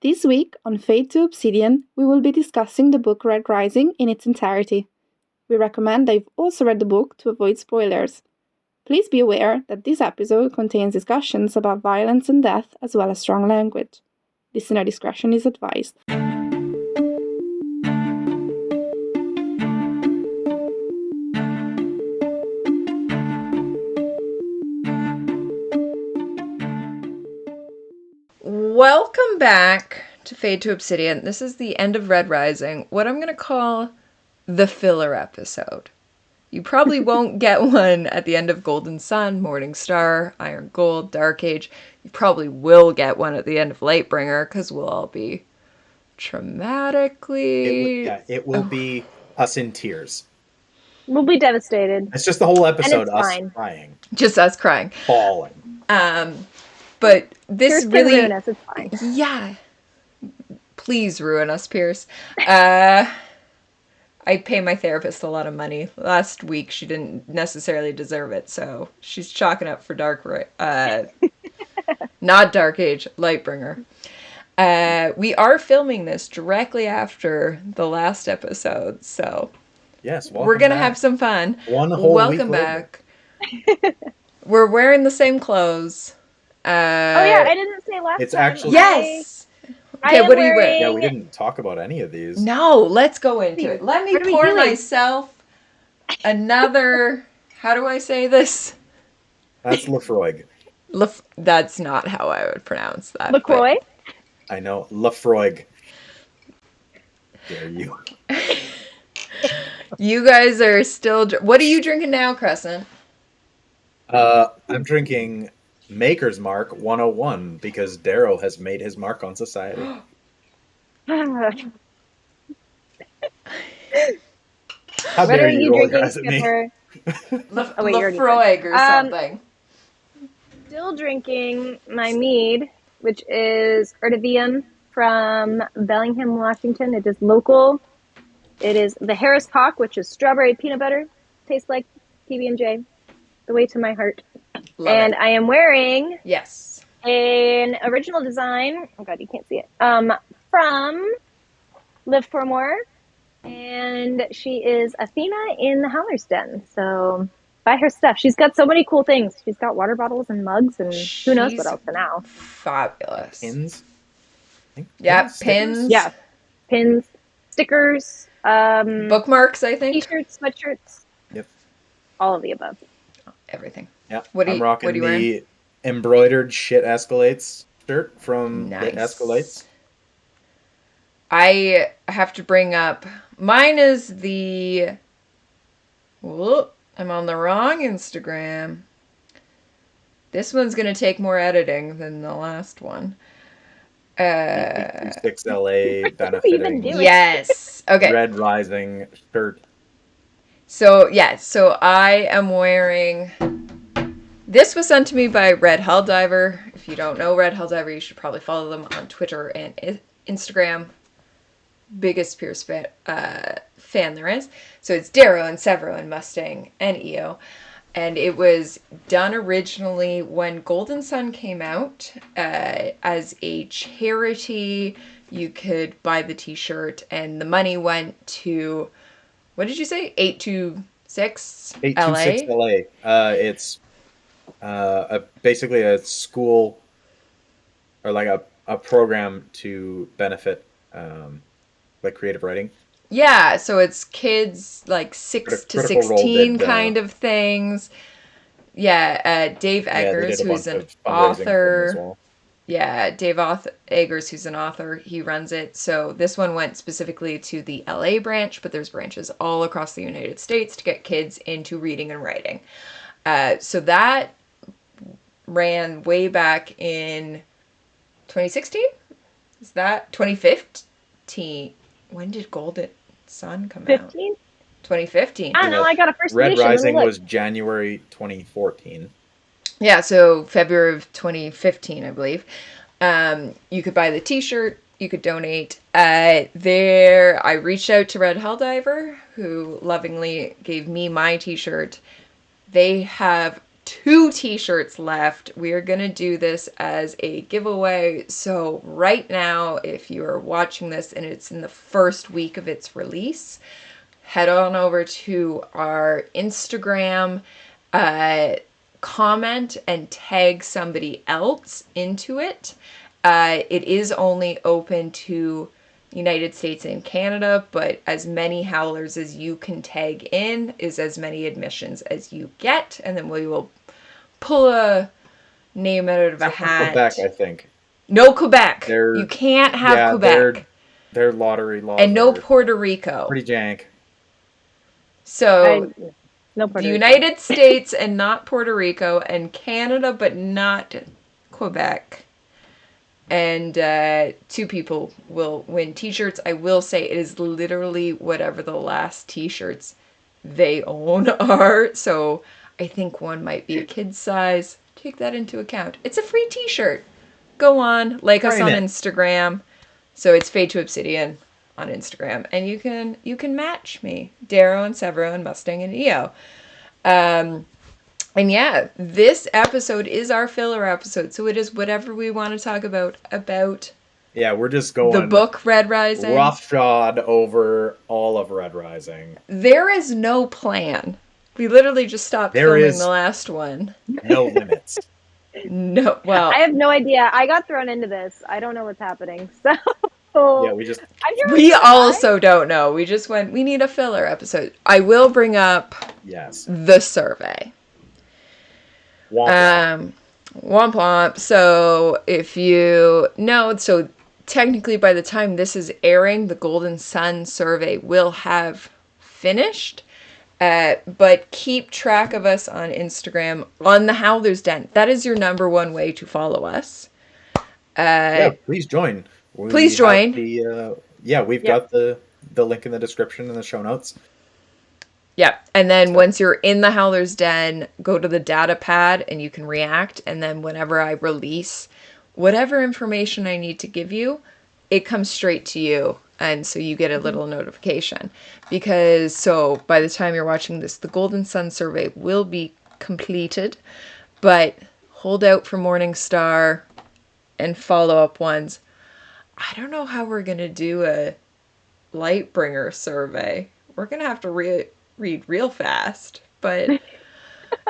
This week on Fade to Obsidian, we will be discussing the book Red Rising in its entirety. We recommend that you've also read the book to avoid spoilers. Please be aware that this episode contains discussions about violence and death as well as strong language. Listener discretion is advised. Welcome back to Fade to Obsidian. This is the end of Red Rising, what I'm going to call the filler episode. You probably won't get one at the end of Golden Sun, Morning Star, Iron Gold, Dark Age. You probably will get one at the end of Lightbringer, because we'll all be traumatically... It will be us in tears. We'll be devastated. It's just the whole episode, us fine. crying. Just us crying. Bawling. But this Pierce really... can ruin us, it's fine. Yeah. Please ruin us, Pierce. I pay my therapist a lot of money. Last week, she didn't necessarily deserve it, so she's chalking up for not Dark Age, Lightbringer. We are filming this directly after the last episode, so yes, we're going to have some fun. Welcome back. We're wearing the same clothes. I didn't say last it's time. Actually, yes. Okay, what are you wearing? Yeah, we didn't talk about any of these. No, let's go into it. Let me pour myself another... How do I say this? That's Lafroig. That's not how I would pronounce that. LaCroix? I know. Lafroig. Dare you. You guys are still... What are you drinking now, Crescent? I'm drinking Maker's Mark 101 because Darrow has made his mark on society. How dare you roll your eyes at me? Lafroig or something. Still drinking my mead, which is Erdivium from Bellingham, Washington. It is local. It is the Harris Hawk, which is strawberry peanut butter. Tastes like PB&J. The way to my heart. Love it. I am wearing an original design. Oh god, you can't see it. From Live for More, and she is Athena in the Howler's Den. So buy her stuff. She's got so many cool things. She's got water bottles and mugs, and who knows what else for now. Fabulous. Pins. Yeah, pins. Yeah, pins, stickers, bookmarks. I think t-shirts, sweatshirts. Yep. All of the above. Everything. Yeah, I'm rocking the embroidered Shit Escalates shirt from Nice. It Escalates. I have to bring up, mine is the, I'm on the wrong Instagram. This one's going to take more editing than the last one. 6LA benefiting. Yes. Okay. Red Rising shirt. So I am wearing, this was sent to me by Red Helldiver. If you don't know Red Helldiver, you should probably follow them on Twitter and Instagram. Biggest Pierce fan there is. So it's Darrow and Severo and Mustang and EO. And it was done originally when Golden Sun came out as a charity. You could buy the t-shirt and the money went to... What did you say? 826 LA? It's basically a school or like a program to benefit like creative writing. Yeah, so it's kids like 6 to 16 kind of things. Yeah, Dave Eggers, who's an author. Yeah, Dave Eggers, who's an author, he runs it. So this one went specifically to the LA branch, but there's branches all across the United States to get kids into reading and writing. So that ran way back in 2016? Is that 2015? When did Golden Sun come out? 2015. I don't know, I got a first Red edition. Rising was January 2014. Yeah, so February of 2015, I believe. You could buy the t-shirt, you could donate. I reached out to Red Helldiver, who lovingly gave me my t-shirt. They have 2 t-shirts left. We are going to do this as a giveaway. So right now, if you are watching this and it's in the first week of its release, head on over to our Instagram, comment and tag somebody else into it. It is only open to United States and Canada, but as many howlers as you can tag in is as many admissions as you get, and then we will pull a name out of a hat. Quebec, I think. No Quebec. You can't have Quebec. Their lottery laws and no Puerto Rico. Pretty jank. So no Puerto the United States and not Puerto Rico, and Canada but not Quebec. And 2 people will win t-shirts. I will say it is literally whatever the last t-shirts they own are. So I think one might be a kid's size. Take that into account. It's a free t-shirt. Go on, like us on Instagram. So it's Fade to Obsidian on Instagram. And you can match me. Darrow and Severo and Mustang and EO. And yeah, this episode is our filler episode, so it is whatever we want to talk about. Yeah, we're just going the book Red Rising. Roughshod over all of Red Rising. There is no plan. We literally just stopped filming the last one. No limits. No, well, I have no idea. I got thrown into this. I don't know what's happening. So yeah, we also don't know. We just went. We need a filler episode. I will bring up the survey. Womp womp. So if you know, so technically by the time this is airing, the Golden Sun survey will have finished. But keep track of us on Instagram on the Howler's Den. That is your number one way to follow us. Please join. Please join. We've got the link in the description and the show notes. Yeah, and then once you're in the Howler's Den, go to the data pad and you can react. And then whenever I release whatever information I need to give you, it comes straight to you. And so you get a little notification. Because so by the time you're watching this, the Golden Sun survey will be completed. But hold out for Morningstar and follow-up ones. I don't know how we're going to do a Lightbringer survey. We're going to have to read real fast, but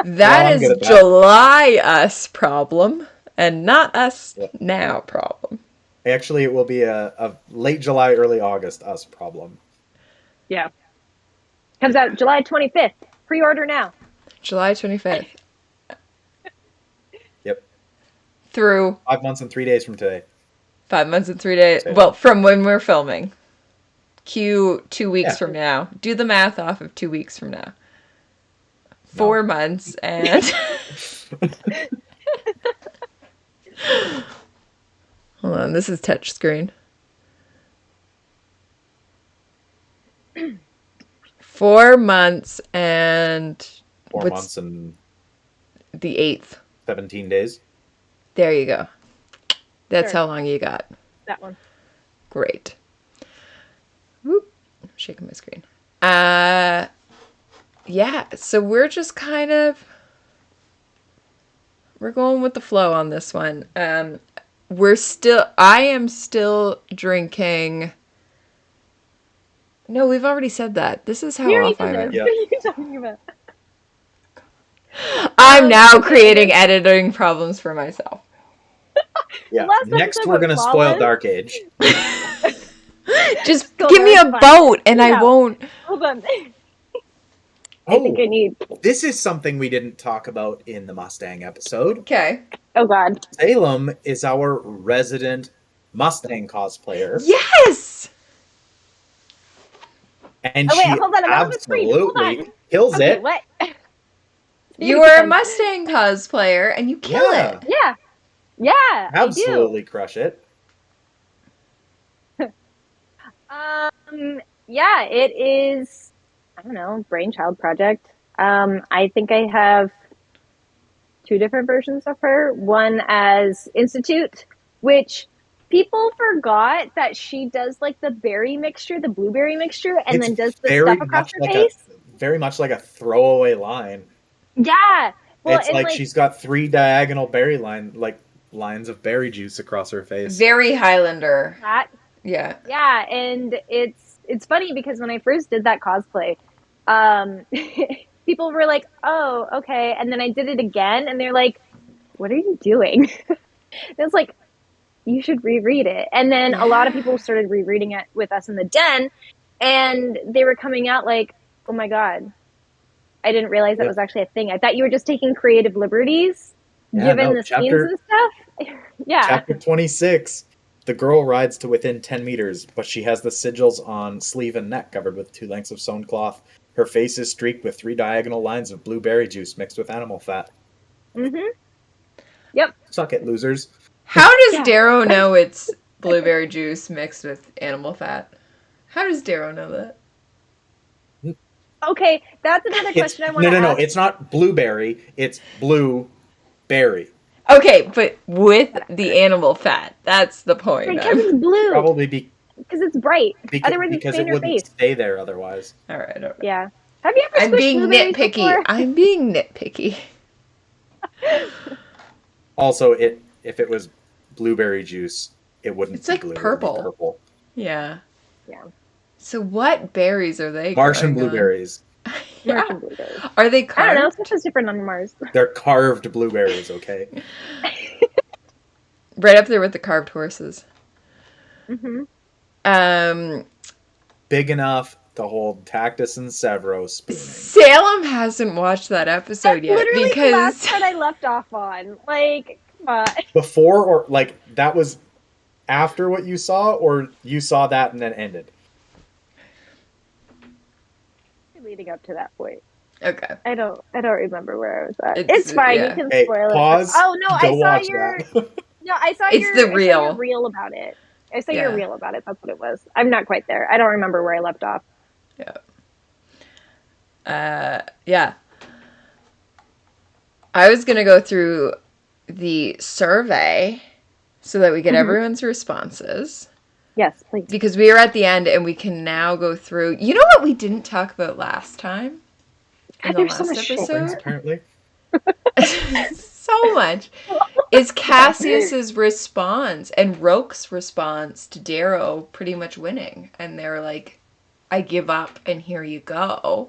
that is July us problem and not us now problem. Actually, it will be a late July, early August us problem. Yeah. Comes out July 25th. Pre-order now. July 25th. Yep. Through 5 months and 3 days from today. 5 months and 3 days. Well, from when we're filming. Q 2 weeks from now. Do the math off of 2 weeks from now. 4 months and... Hold on, this is touch screen. 4 months and... 4 months and... the 8th. 17 days. There you go. That's how long you got. That one. Great. Whoop. I'm shaking my screen. Yeah, so we're just kind of... We're going with the flow on this one. I am still drinking... No, we've already said that. This is how off I am. What are you talking about? I'm now creating editing problems for myself. Yeah. Next, we're going to spoil Dark Age. Just give me a boat and I won't. Hold on. I think I need. This is something we didn't talk about in the Mustang episode. Okay. Oh, God. Salem is our resident Mustang cosplayer. Yes! And she absolutely kills it. What? You were a Mustang cosplayer and you kill it. Yeah. Yeah. Absolutely crush it. Yeah, it is, I don't know, brainchild project. I think I have 2 different versions of her. One as Institute, which people forgot that she does like the berry mixture, the blueberry mixture, and then does the stuff across her face. Very much like a throwaway line. Yeah. Well, it's like she's got 3 diagonal lines of berry juice across her face. Very Highlander. That. Yeah. Yeah, and it's funny because when I first did that cosplay, people were like, "Oh, okay," and then I did it again, and they're like, "What are you doing?" It's like, you should reread it. And then a lot of people started rereading it with us in the den, and they were coming out like, "Oh my god, I didn't realize that was actually a thing. I thought you were just taking creative liberties, given the scenes and stuff." Yeah. Chapter 26. The girl rides to within 10 meters, but she has the sigils on sleeve and neck covered with 2 lengths of sewn cloth. Her face is streaked with 3 diagonal lines of blueberry juice mixed with animal fat. Mm-hmm. Yep. Suck it, losers. How does Darrow know it's blueberry juice mixed with animal fat? How does Darrow know that? Okay, that's another question I want to ask. No, it's not blueberry, it's blueberry. Okay, but with the animal fat. That's the point. Because it's blue. Probably because it's bright. Otherwise, because it's in it your wouldn't face. stay there otherwise. All right. Yeah. Have you ever? I'm being nitpicky. Before? I'm being nitpicky. Also, if it was blueberry juice, it wouldn't. It's like blue, purple. It would be purple. Yeah. Yeah. So what berries are they? Martian blueberries. Yeah. Martian blueberries. Are they carved? I don't know. It's just different on Mars. They're carved blueberries, okay? Right up there with the carved horses. Mm-hmm. Big enough to hold Tactus and Severo spooning. Salem hasn't watched that episode yet literally because the last part I left off on. Like, come on. Before or like that was after what you saw, or you saw that and then ended? Leading up to that point. Okay. I don't remember where I was at. It's fine. Yeah. You can spoil pause. it. Oh no, I saw your. No, I saw it's your. the reel. I saw your reel about it. I saw your reel about it. That's what it was. I'm not quite there. I don't remember where I left off. Yeah. I was gonna go through the survey so that we get everyone's responses. Yes, please. Because we are at the end and we can now go through. You know what we didn't talk about last time? In the last episode? Apparently. So much. Is Cassius's response and Roke's response to Darrow pretty much winning. And they're like, I give up and here you go.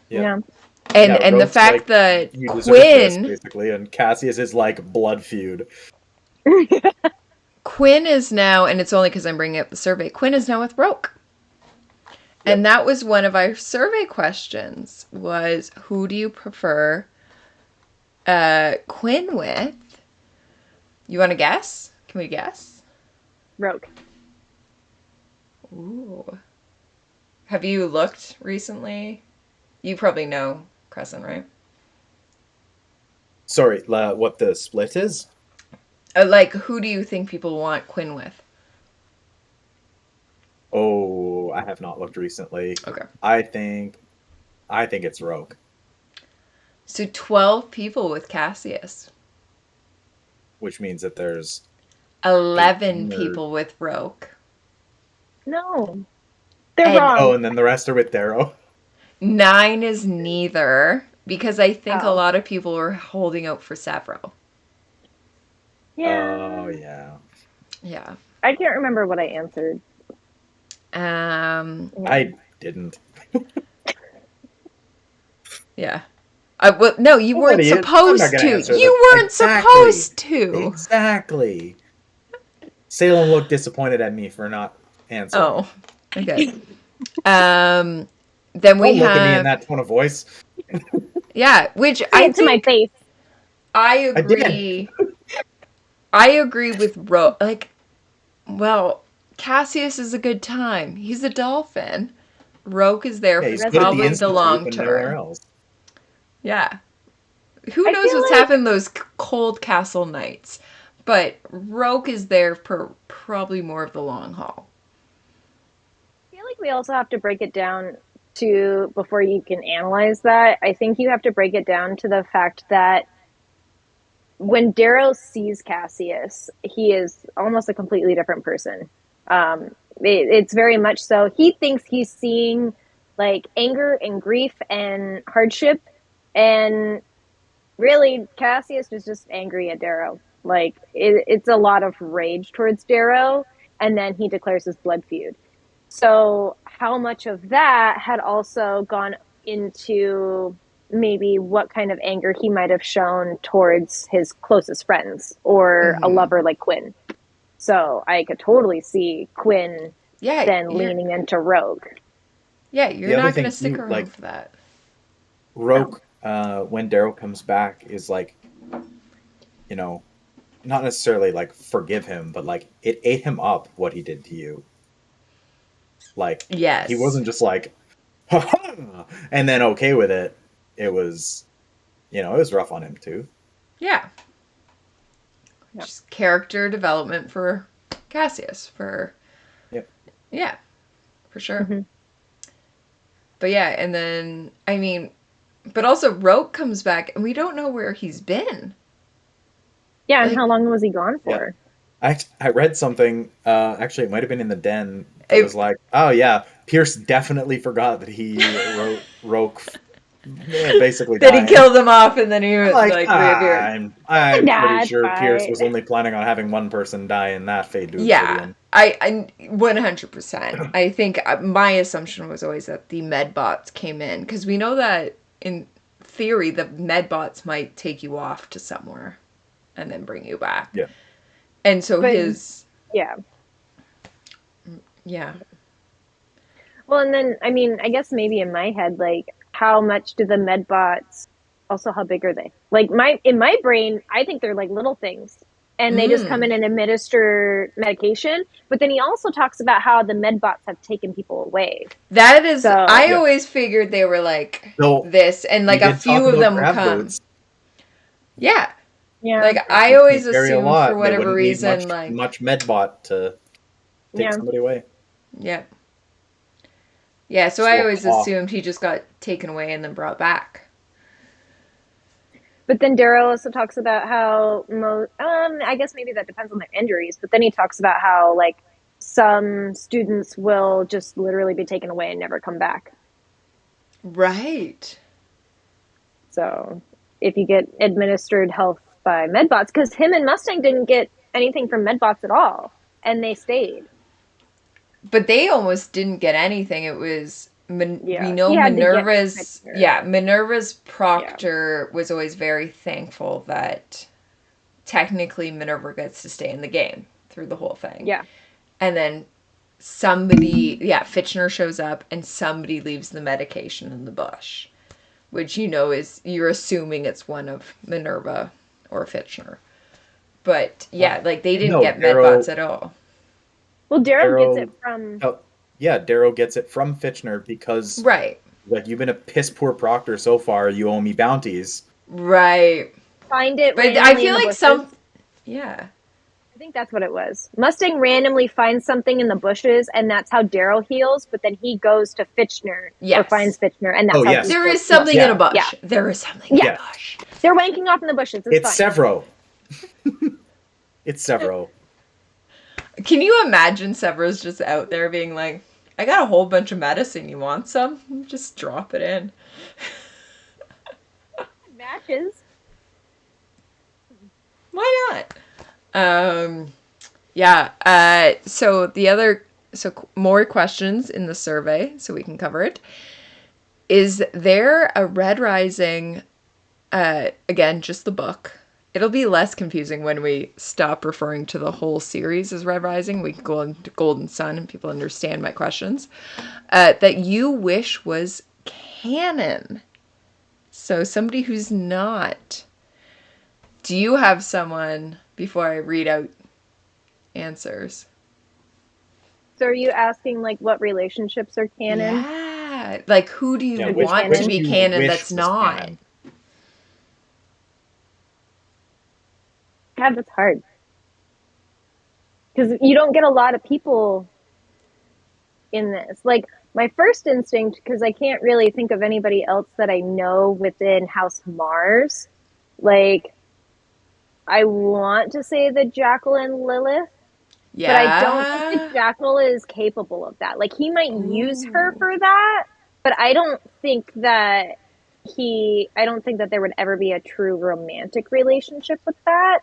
Yeah. And the fact like, that Quinn this, basically, and Cassius is like blood feud. Quinn is now, and it's only because I'm bringing up the survey, Quinn is now with Roke. Yep. And that was one of our survey questions, was who do you prefer Quinn with? You want to guess? Can we guess? Roke. Ooh. Have you looked recently? You probably know Crescent, right? Sorry, what the split is? Like, who do you think people want Quinn with? Oh, I have not looked recently. Okay. I think it's Roke. So 12 people with Cassius. Which means that there's 11 people with Roke. No. They're wrong. Oh, and then the rest are with Darrow. 9 is neither, because I think a lot of people are holding out for Severo. Yeah. Oh, yeah. Yeah. I can't remember what I answered. I didn't. Yeah. No, you weren't supposed to. You weren't supposed to. Exactly. Salem looked disappointed at me for not answering. Oh, okay. Then we Don't look at me in that tone of voice. Yeah, which I to my face. I agree. I agree with Roke. Like, well, Cassius is a good time. He's a dolphin. Roke is there for probably the long term. Yeah. Who knows what's happened those cold castle nights? But Roke is there for probably more of the long haul. I feel like we also have to break it down to, before you can analyze that, I think you have to break it down to the fact that when Darrow sees Cassius, he is almost a completely different person. It's very much so. He thinks he's seeing like anger and grief and hardship, and really, Cassius was just angry at Darrow. Like, it's a lot of rage towards Darrow, and then he declares his blood feud. So how much of that had also gone into maybe what kind of anger he might have shown towards his closest friends or a lover like Quinn. So I could totally see Quinn then leaning into Rogue. Yeah, you're not going to stick around for that. Rogue, when Darrow comes back, is like, you know, not necessarily like forgive him, but like it ate him up what he did to you. Like, yes, he wasn't just like, ha-ha! And then okay with it. It was, it was rough on him too. Yeah. Just character development for Cassius. Yeah, for sure. Mm-hmm. But yeah, and then, I mean, but also Rogue comes back and we don't know where he's been. Yeah, and how long was he gone for? Yeah. I read something, actually it might have been in the den, that was like, oh yeah, Pierce definitely forgot that he wrote Rogue basically that dying. He killed him off and then he was like reappeared. I'm pretty sure Pierce was only planning on having one person die in that fade to Obsidian. I 100%. I think my assumption was always that the medbots came in, because we know that in theory the medbots might take you off to somewhere and then bring you back. Yeah. And so Yeah. Well, and then, I mean, I guess maybe in my head, like, how much do the medbots, also how big are they? Like, in my brain, I think they're like little things. And they just come in and administer medication. But then he also talks about how the medbots have taken people away. That is, I always figured they were like this, and like a few of them come. Yeah. Like, I always assumed for whatever reason, like much medbot to take somebody away. Yeah. Yeah, so I always assumed he just got taken away and then brought back. But then Darrow also talks about how I guess maybe that depends on their injuries, but then he talks about how, like, some students will just literally be taken away and never come back. Right. So if you get administered health by medbots, because him and Mustang didn't get anything from medbots at all, and they stayed. But they almost didn't get anything. It was we know Minerva's proctor was always very thankful that technically Minerva gets to stay in the game through the whole thing. Yeah. And then Fitchner shows up and somebody leaves the medication in the bush, which is, you're assuming it's one of Minerva or Fitchner. But like, they didn't get medbots at all. Well, Darrow gets it from... Darrow gets it from Fitchner because... Right. Like, you've been a piss poor proctor so far, you owe me bounties. Right. Find it. But I feel like I think that's what it was. Mustang randomly finds something in the bushes, and that's how Darrow heals, but then he goes to Fitchner, or finds Fitchner, and that's how there is something in a bush. Yeah. There is something in a bush. They're wanking off in the bushes. It's fine. Severo. It's Severo. Can you imagine Severo's just out there being like, I got a whole bunch of medicine. You want some? Just drop it in. Matches. Why not? So more questions in the survey, so we can cover it. Is there a Red Rising, again, just the book? It'll be less confusing when we stop referring to the whole series as Red Rising. We can go into Golden Sun and people understand my questions. That you wish was canon. So somebody who's not. Do you have someone, before I read out answers? So are you asking, like, what relationships are canon? Yeah. Like, who do you want to be canon that's not? Canon? God, that's hard. Because you don't get a lot of people in this. Like, my first instinct, because I can't really think of anybody else that I know within House Mars, like, I want to say the Jackal and Lilith, but I don't think the Jackal is capable of that. Like, he might use her for that, but I don't think that I don't think that there would ever be a true romantic relationship with that.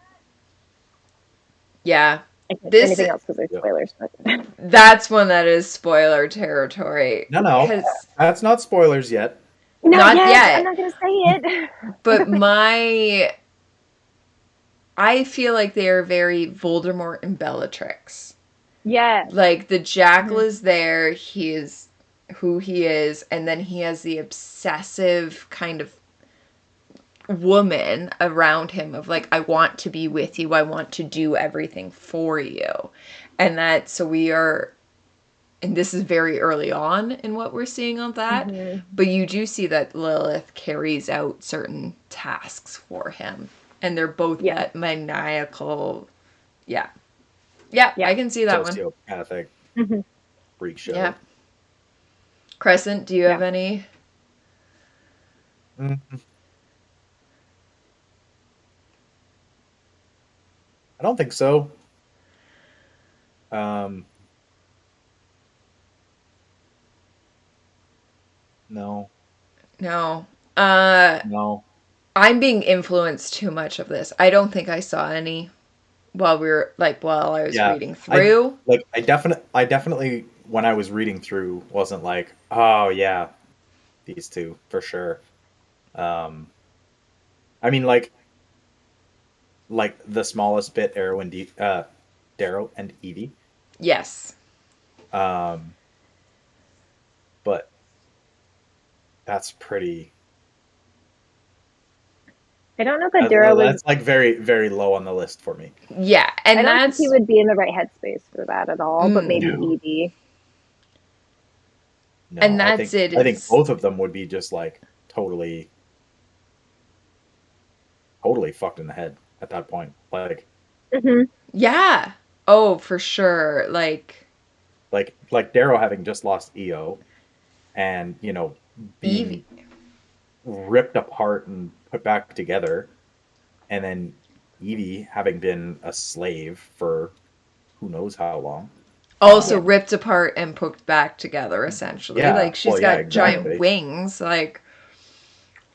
Yeah. I can't say anything else because there's spoilers. But that's one that is spoiler territory. No, that's not spoilers yet. Not yet. I'm not going to say it. But I feel like they are very Voldemort and Bellatrix. Yeah. Like, the Jackal is there, he is who he is, and then he has the obsessive kind of woman around him of like, I want to be with you, I want to do everything for you. And and this is very early on in what we're seeing on that, but you do see that Lilith carries out certain tasks for him, and they're both that maniacal, I can see that one. Sociopathic freak show. Yeah. Crescent, do you have any? I don't think so. No. No. No. I'm being influenced too much of this. I don't think I saw any while I was reading through. I definitely when I was reading through wasn't like, oh yeah, these two for sure. I mean, like the smallest bit, Darrow and Evie. Yes. But that's pretty. I don't know that Darrow was. That's like very, very low on the list for me. Yeah, and I don't think he would be in the right headspace for that at all. But maybe Evie. No, and that's I think both of them would be just like totally fucked in the head at that point. Like, yeah. Oh, for sure. Like Darrow having just lost EO, and being Evie ripped apart and put back together, and then Evie having been a slave for who knows how long. Also ripped apart and put back together, essentially. Yeah, like she's got giant wings. Like,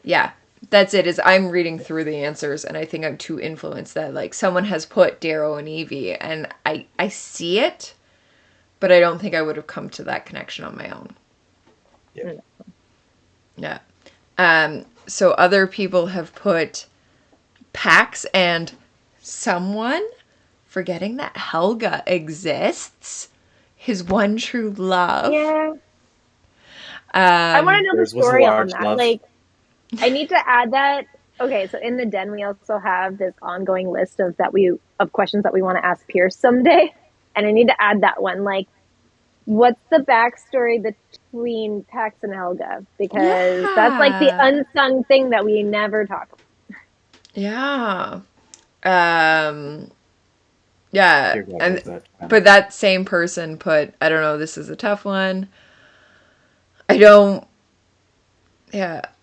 yeah, that's it. Is I'm reading through the answers, and I think I'm too influenced that like someone has put Darrow and Evie, and I see it, but I don't think I would have come to that connection on my own. Yeah. So other people have put Pax and someone, forgetting that Helga exists, his one true love. Yeah. I want to know the story on that. Love. Like, I need to add that. Okay, so in the den we also have this ongoing list of questions that we want to ask Pierce someday, and I need to add that one. Like, what's the backstory between Pax and Helga? Because that's like the unsung thing that we never talk about. Yeah. Yeah. But that same person put, I don't know, this is a tough one. I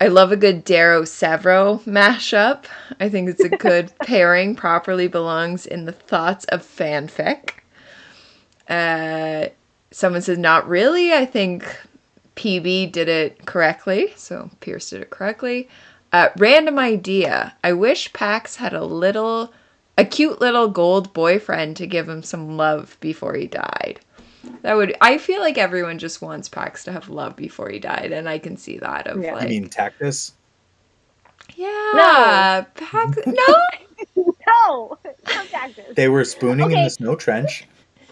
love a good Darrow Severo mashup. I think it's a good pairing, properly belongs in the thoughts of fanfic. Someone says, not really. I think PB did it correctly. So Pierce did it correctly. Random idea. I wish Pax had a cute little gold boyfriend to give him some love before he died. I feel like everyone just wants Pax to have love before he died, and I can see that of like. You mean Tactus? Yeah. No. Pax. No. No. Not Tactus. They were spooning in the snow trench.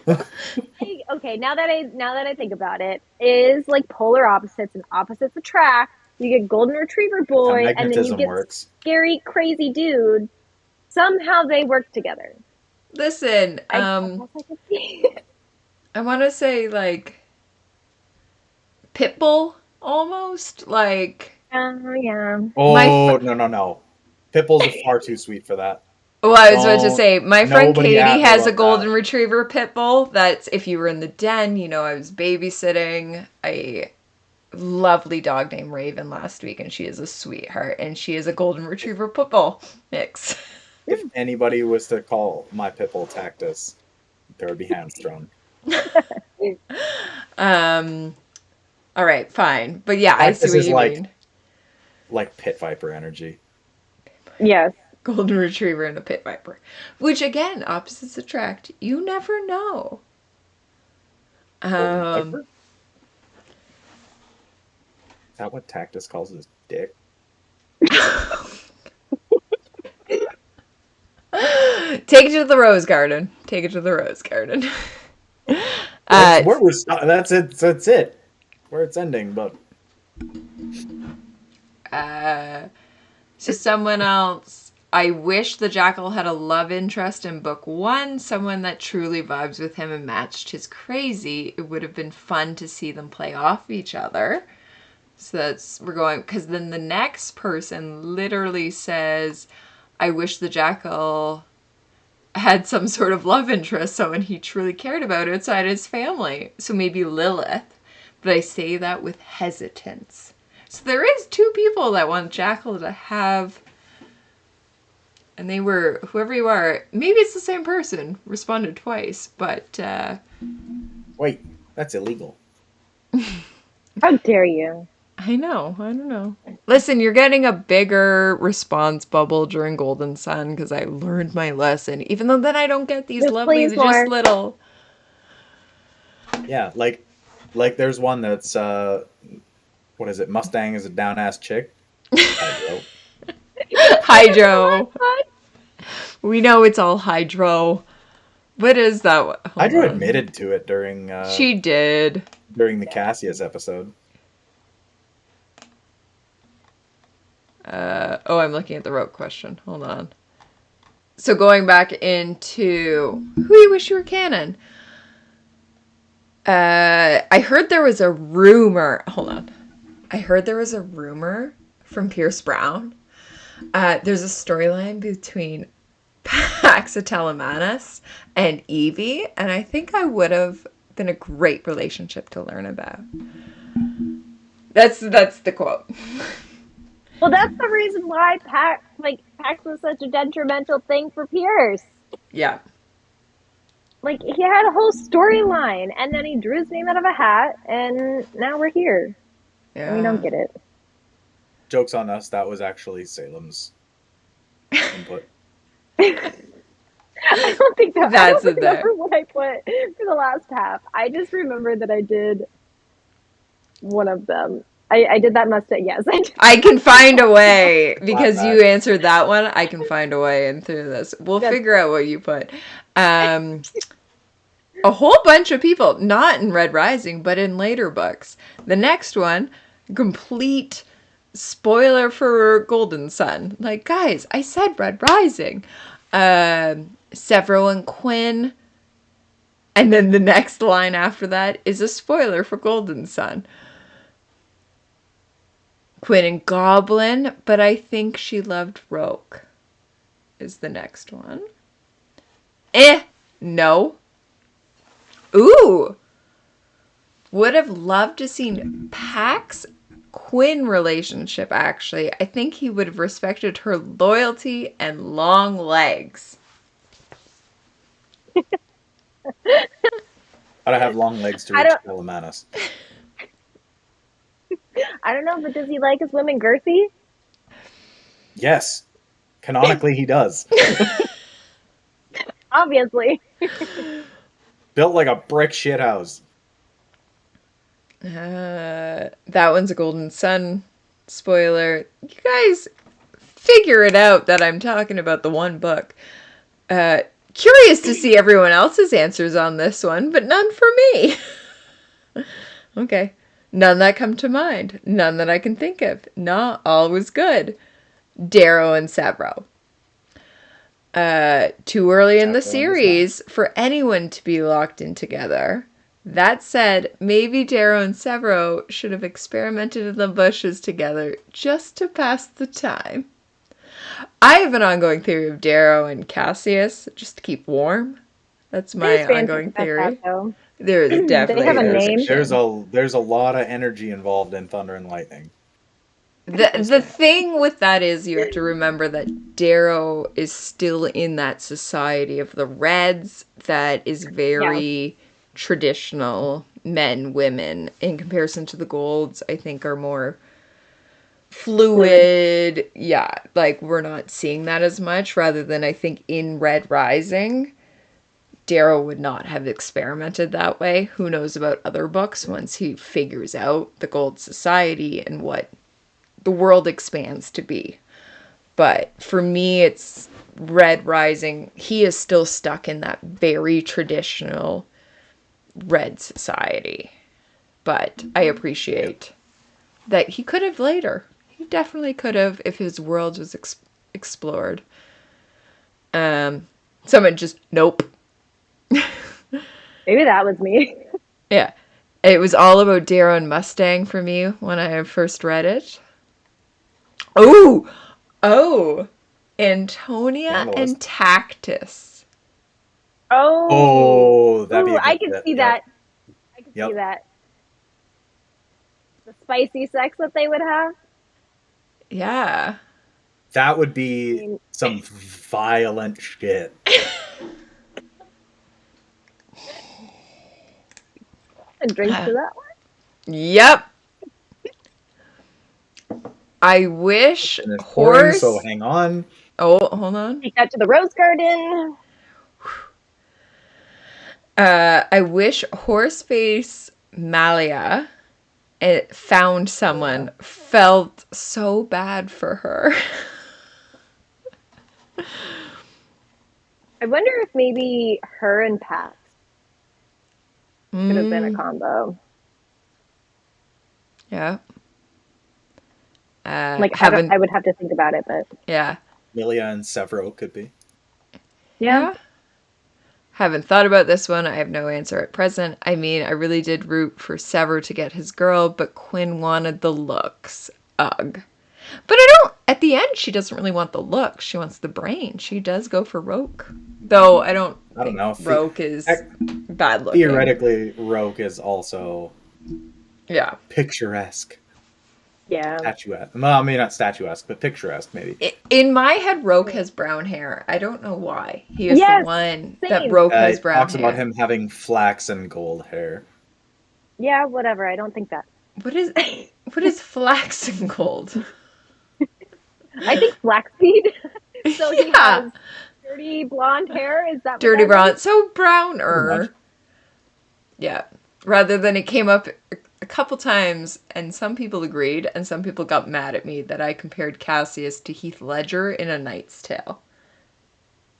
Okay, now that I think about it, is like polar opposites and opposites attract. You get golden retriever boy, and then you get scary, crazy dude. Somehow they work together. Listen, I want to say like Pitbull, almost like. Yeah. Oh no! Pitbulls are far too sweet for that. Well, I was about to say, my friend Katie has a golden retriever pit bull. That's, if you were in the den, I was babysitting a lovely dog named Raven last week, and she is a sweetheart, and she is a golden retriever pit bull mix. If anybody was to call my pit bull Tactus, there would be hands thrown. All right, fine. But yeah, Tactus I see what you mean. Like pit viper energy. Yes. Golden retriever and a pit viper. Which, again, opposites attract. You never know. Golden viper? Is that what Tactus calls his dick? Take it to the rose garden. Take it to the rose garden. That's where we're that's it. That's it. Where it's ending, but. So someone else. I wish the jackal had a love interest in book 1, someone that truly vibes with him and matched his crazy. It would have been fun to see them play off each other. So we're going, because then the next person literally says, I wish the jackal had some sort of love interest, someone he truly cared about outside his family. So maybe Lilith. But I say that with hesitance. So there is 2 people that want Jackal to have, and they were, whoever you are, maybe it's the same person, responded twice, but... Wait, that's illegal. How dare you? I know, I don't know. Listen, you're getting a bigger response bubble during Golden Sun, because I learned my lesson, even though then I don't get these Just lovely, please more. just little... Yeah, like there's one that's, what is it, Mustang is a down-ass chick? Hydro. Hydro. We know it's all Hydro. What is that one? Hydro admitted to it during... she did. During the Cassius episode. I'm looking at the rope question. Hold on. So going back into who you wish you were canon. I heard there was a rumor. Hold on. I heard there was a rumor from Pierce Brown. There's a storyline between Pax Telemanus and Evie, and I think I would have been a great relationship to learn about. That's the quote. Well, that's the reason why Pax was such a detrimental thing for Pierce. Yeah. Like, he had a whole storyline, and then he drew his name out of a hat, and now we're here. Yeah. And we don't get it. Joke's on us, that was actually Salem's input. I don't think that. That's I don't remember what I put for the last half. I just remember that I did one of them. I did that Mustang. Yes, I did. I can find a way because you answered that one. I can find a way in through this. We'll figure out what you put. A whole bunch of people, not in Red Rising, but in later books. The next one, complete spoiler for Golden Sun. Like, guys, I said Red Rising. Severo and Quinn. And then the next line after that is a spoiler for Golden Sun. Quinn and Goblin, but I think she loved Roke is the next one. No. Ooh. Would have loved to seen Pax Quinn relationship, actually. I think he would have respected her loyalty and long legs. Gotta have long legs to reach Telemanus. I don't know, but does he like his women girthy? Yes. Canonically, he does. Obviously. Built like a brick shithouse. That one's a Golden Sun spoiler. You guys figure it out that I'm talking about the one book. Curious to see everyone else's answers on this one, but none for me. Okay. None that come to mind. None that I can think of. Not all was good. Darrow and Severo. Too early in the series for anyone to be locked in together. That said, maybe Darrow and Severo should have experimented in the bushes together just to pass the time. I have an ongoing theory of Darrow and Cassius just to keep warm. That's my ongoing theory. There is definitely they have a name. There's a lot of energy involved in Thunder and Lightning. The thing with that is you have to remember that Darrow is still in that society of the Reds that is very traditional men, women, in comparison to the Golds, I think are more fluid. Yeah, like we're not seeing that as much, rather than I think in Red Rising, Darrow would not have experimented that way. Who knows about other books once he figures out the Gold Society and what the world expands to be. But for me, it's Red Rising. He is still stuck in that very traditional Red Society. But I appreciate that he could have later. He definitely could have if his world was explored. Someone just, nope. Maybe that was me. Yeah. It was all about Darrow and Mustang for me when I first read it. Oh! Oh! Antonia and Tactus. Oh, that'd be a good I can fit. see that. I can see that. The spicy sex that they would have. Yeah. That would be some violent shit. A drink to that one? Yep. I wish Horse. So hang on. Oh, hold on. Take that to the rose garden. I wish Horseface Malia found someone, felt so bad for her. I wonder if maybe her and Pat could have been a combo. Yeah. I would have to think about it, but yeah. Milia and Severo could be. Yeah. Haven't thought about this one. I have no answer at present. I mean, I really did root for Sever to get his girl, but Quinn wanted the looks. Ugh. But at the end, she doesn't really want the looks. She wants the brain. She does go for Roke. Though I don't know. Roke is bad looking. Theoretically, Roke is also picturesque. Yeah. Statuesque. Well, I mean, not statuesque, but picturesque, maybe. In my head, Roke has brown hair. I don't know why. He is the one that Roke has brown hair. Talks about him having flax and gold hair. Yeah, whatever. I don't think that. What is flax and gold? I think flaxseed. So he has dirty blonde hair. Is that dirty blonde? So browner. Yeah. Rather than it came up a couple times, and some people agreed, and some people got mad at me that I compared Cassius to Heath Ledger in A Knight's Tale.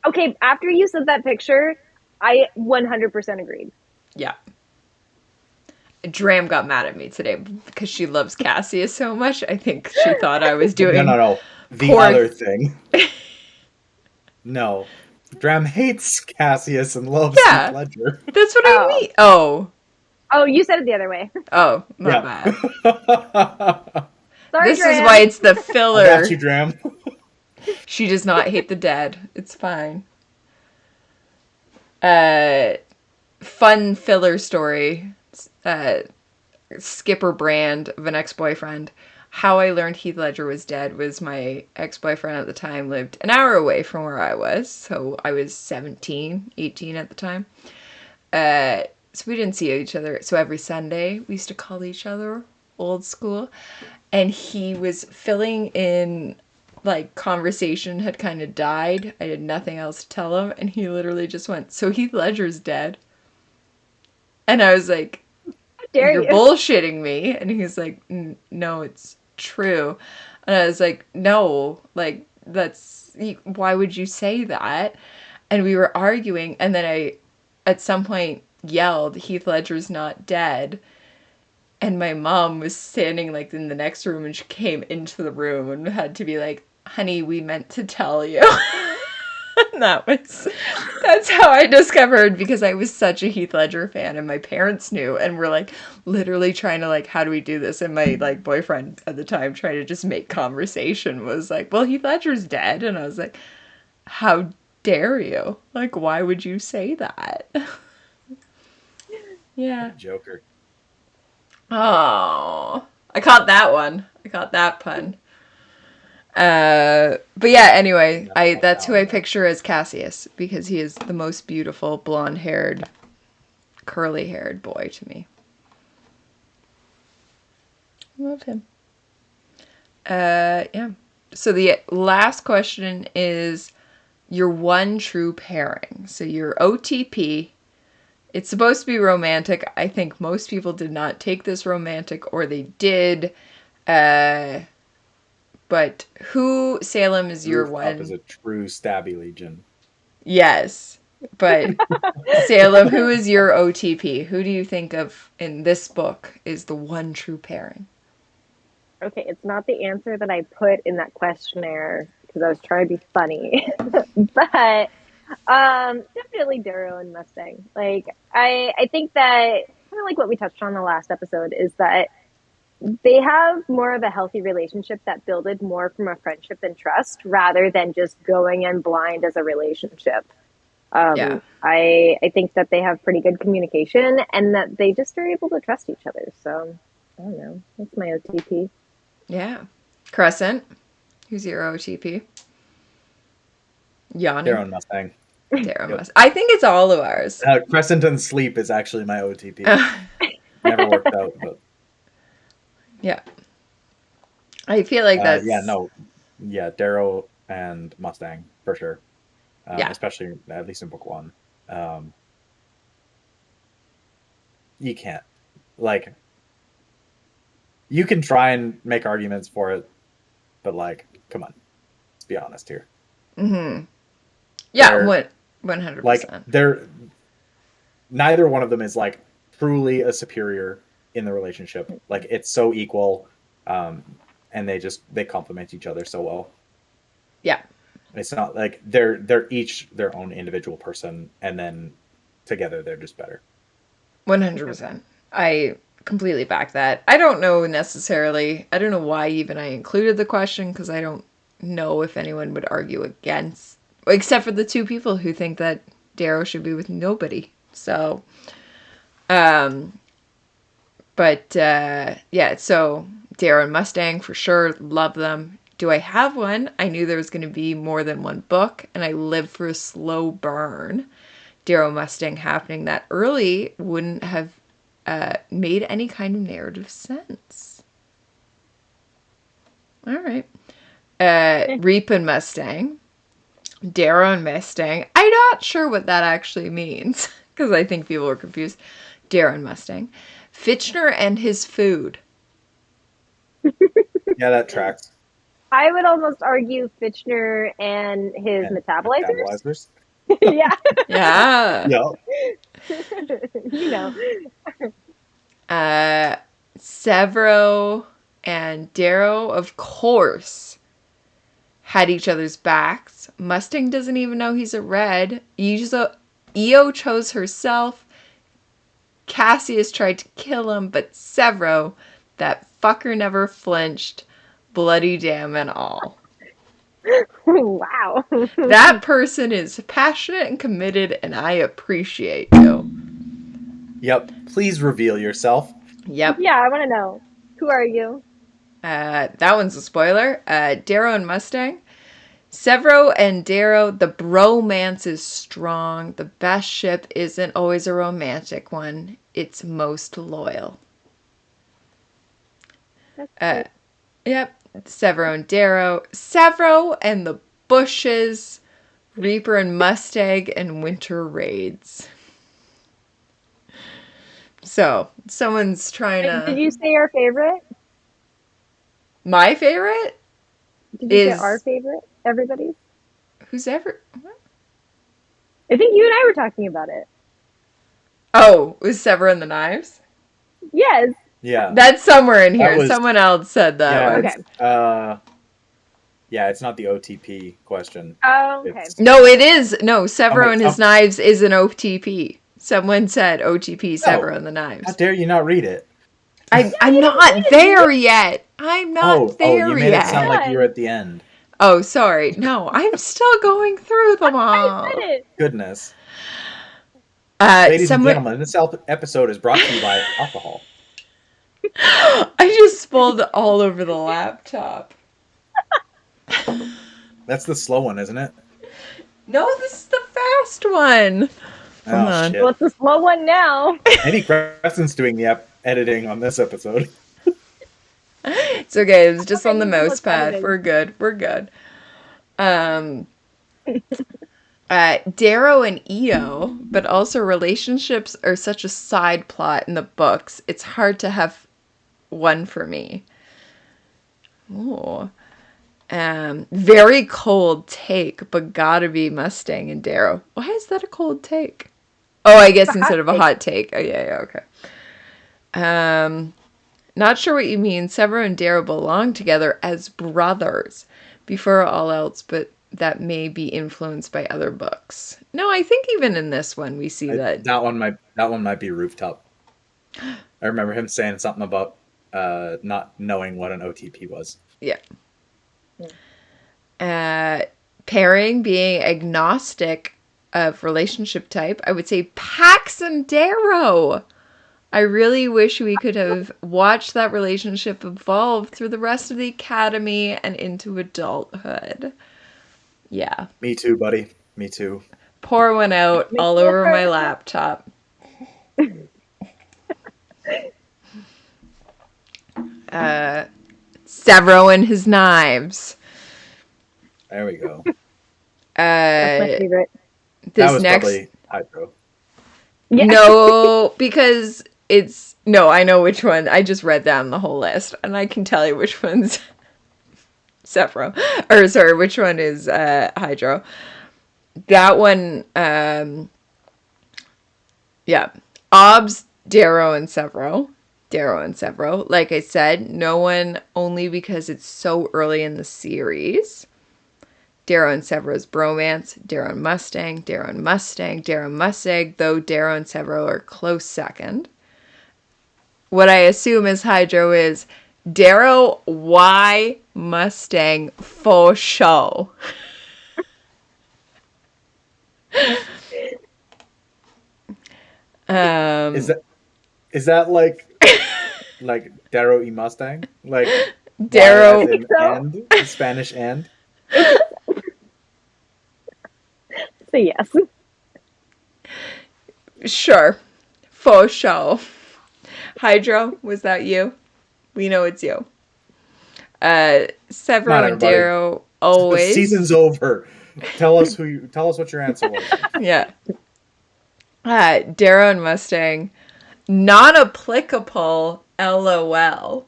Okay, after you said that picture, I 100% agreed. Yeah. Dram got mad at me today because she loves Cassius so much. I think she thought I was doing... No. The other thing. No. Dram hates Cassius and loves Heath Ledger. That's what I mean. Oh, you said it the other way. Oh, my bad. Sorry, this Dram. is why it's the filler. I got you, Dram. She does not hate the dead. It's fine. Fun filler story. Skipper Brand of an ex-boyfriend. How I learned Heath Ledger was dead was my ex-boyfriend at the time lived an hour away from where I was. So I was 17, 18 at the time. So we didn't see each other. So every Sunday we used to call each other, old school. And he was filling in, like, conversation had kind of died. I had nothing else to tell him. And he literally just went, so Heath Ledger's dead. And I was like, you're bullshitting me. And he's like, no, it's true. And I was like, no, like, why would you say that? And we were arguing. And then I, at some point, yelled, Heath Ledger's not dead. And my mom was standing, like, in the next room, and she came into the room and had to be like, honey, we meant to tell you. And that's how I discovered, because I was such a Heath Ledger fan, and my parents knew, and we're, like, literally trying to, like, how do we do this? And my, like, boyfriend at the time trying to just make conversation was like, well, Heath Ledger's dead. And I was like, how dare you? Like, why would you say that? Yeah. Joker. Oh, I caught that one. I caught that pun. But yeah, anyway, that's who I picture as Cassius, because he is the most beautiful, blonde-haired, curly-haired boy to me. I love him. Yeah. So the last question is your one true pairing. So your OTP. It's supposed to be romantic. I think most people did not take this romantic, or they did. But who, Salem, is your Rooftop is one? a true stabby legion. Yes. But Salem, who is your OTP? Who do you think of in this book is the one true pairing? Okay, it's not the answer that I put in that questionnaire because I was trying to be funny, but definitely Darrow and Mustang. Like I think that kind of like what we touched on the last episode is that they have more of a healthy relationship that builded more from a friendship and trust rather than just going in blind as a relationship. Yeah. I think that they have pretty good communication and that they just are able to trust each other. So I don't know. That's my OTP. Yeah. Crescent, who's your OTP? Yanni. Darrow and Mustang. Darrow Must. I think it's all of ours. Crescent and Sleep is actually my OTP. Never worked out, but Yeah. I feel like that's... Yeah, Darrow and Mustang, for sure. Yeah. Especially, at least in book one. You can't. Like, you can try and make arguments for it, but, like, come on. Let's be honest here. Mm-hmm. Yeah, 100%. Like, neither one of them is, like, truly a superior in the relationship. Like, it's so equal, and they complement each other so well. Yeah. It's not like they're each their own individual person, and then together they're just better. 100%. I completely back that. I don't know necessarily. I don't know why even I included the question, because I don't know if anyone would argue against, except for the two people who think that Darrow should be with nobody. So, yeah, so Darrow and Mustang for sure, love them. Do I have one? I knew there was going to be more than one book, and I lived for a slow burn. Darrow Mustang happening that early wouldn't have made any kind of narrative sense. All right. Reap and Mustang. Darrow and Mustang. I'm not sure what that actually means, because I think people are confused. Darrow and Mustang. Fitchner and his food. Yeah, that tracks. I would almost argue Fitchner and his metabolizers. Yeah. Yeah. You know. Severo and Darrow, of course, had each other's backs. Mustang doesn't even know he's a red. Io chose herself. Cassius tried to kill him, but Severo, that fucker, never flinched. Bloody damn and all. Wow. That person is passionate and committed, and I appreciate you. Yep. Please reveal yourself. Yep. Yeah, I want to know. Who are you? That one's a spoiler. Darrow and Mustang. Severo and Darrow, the bromance is strong. The best ship isn't always a romantic one. It's most loyal. Yep. Severo and Darrow. Severo and the bushes. Reaper and Mustang and winter raids. So, someone's trying to... Did you say our favorite? My favorite? Did you say our favorite? Everybody's? Who's ever... What? I think you and I were talking about it. Oh, was Severo and the Knives? Yes. Yeah. That's somewhere in here. Someone else said that. Yeah, one. Okay. Yeah, it's not the OTP question. Oh, okay. No, it is. No, Severo and his Knives is an OTP. Someone said OTP, Severo and the Knives. How dare you not read it? I'm not there yet. I'm not there yet. Oh, you made it sound like you were at the end. Oh, sorry. No, I'm still going through them all. I said it. Goodness. Ladies and gentlemen, this episode is brought to you by alcohol. I just spilled all over the laptop. That's the slow one, isn't it? No, this is the fast one. Come on. Shit. Well, it's the slow one now. Maybe Crescent's doing the editing on this episode. It's okay. It was just on the You can mouse look that pad. in. We're good. Darrow and Io, but also relationships are such a side plot in the books. It's hard to have one for me. Oh. Very cold take, but gotta be Mustang and Darrow. Why is that a cold take? Oh, I guess instead of a hot take. Oh, yeah, okay. Not sure what you mean. Severo and Darrow belong together as brothers before all else, but that may be influenced by other books. No, I think even in this one we see that. That one might be Rooftop. I remember him saying something about not knowing what an OTP was. Yeah. Pairing, being agnostic of relationship type, I would say Pax and Darrow. I really wish we could have watched that relationship evolve through the rest of the academy and into adulthood. Yeah. Me too, buddy. Me too. Pour one out all over my laptop. Severo and his knives. There we go. That's my favorite. That was probably Hydro. Yeah. No, because it's... No, I know which one. I just read down the whole list, and I can tell you which one's Severo. Or, sorry, which one is Hydro. That one, yeah. Obs, Darrow, and Severo. Like I said, no one, only because it's so early in the series. Darrow and Severo's bromance, Darrow and Mustang, though Darrow and Severo are close second. What I assume is Hydro is Darrow, why Mustang for show? Is that like Darrow e Mustang? Like Darrow and Spanish and? So yes. Sure. For show. Hydro, was that you? We know it's you. Severo and Darrow always. The season's over. Tell us what your answer was. Yeah. Darrow and Mustang, non-applicable. LOL.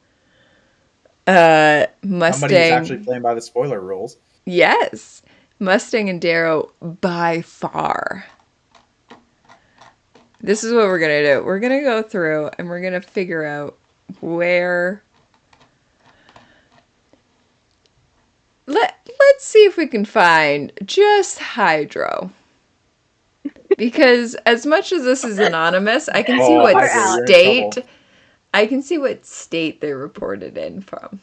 Mustang. Somebody's actually playing by the spoiler rules. Yes. Mustang and Darrow by far. This is what we're going to do. We're going to go through and we're going to figure out where... Let's see if we can find just Hydro. Because as much as this is anonymous, I can see what state... I can see what state they're reported in from.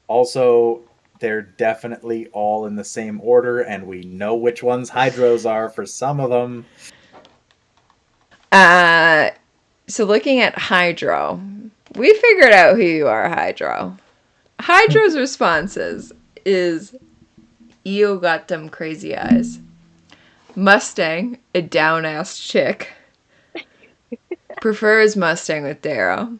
Also, they're definitely all in the same order, and we know which ones Hydros are for some of them. So looking at Hydro, we figured out who you are, Hydro. Hydro's responses is Io got them crazy eyes. Mustang, a down-ass chick. Prefers Mustang with Darrow.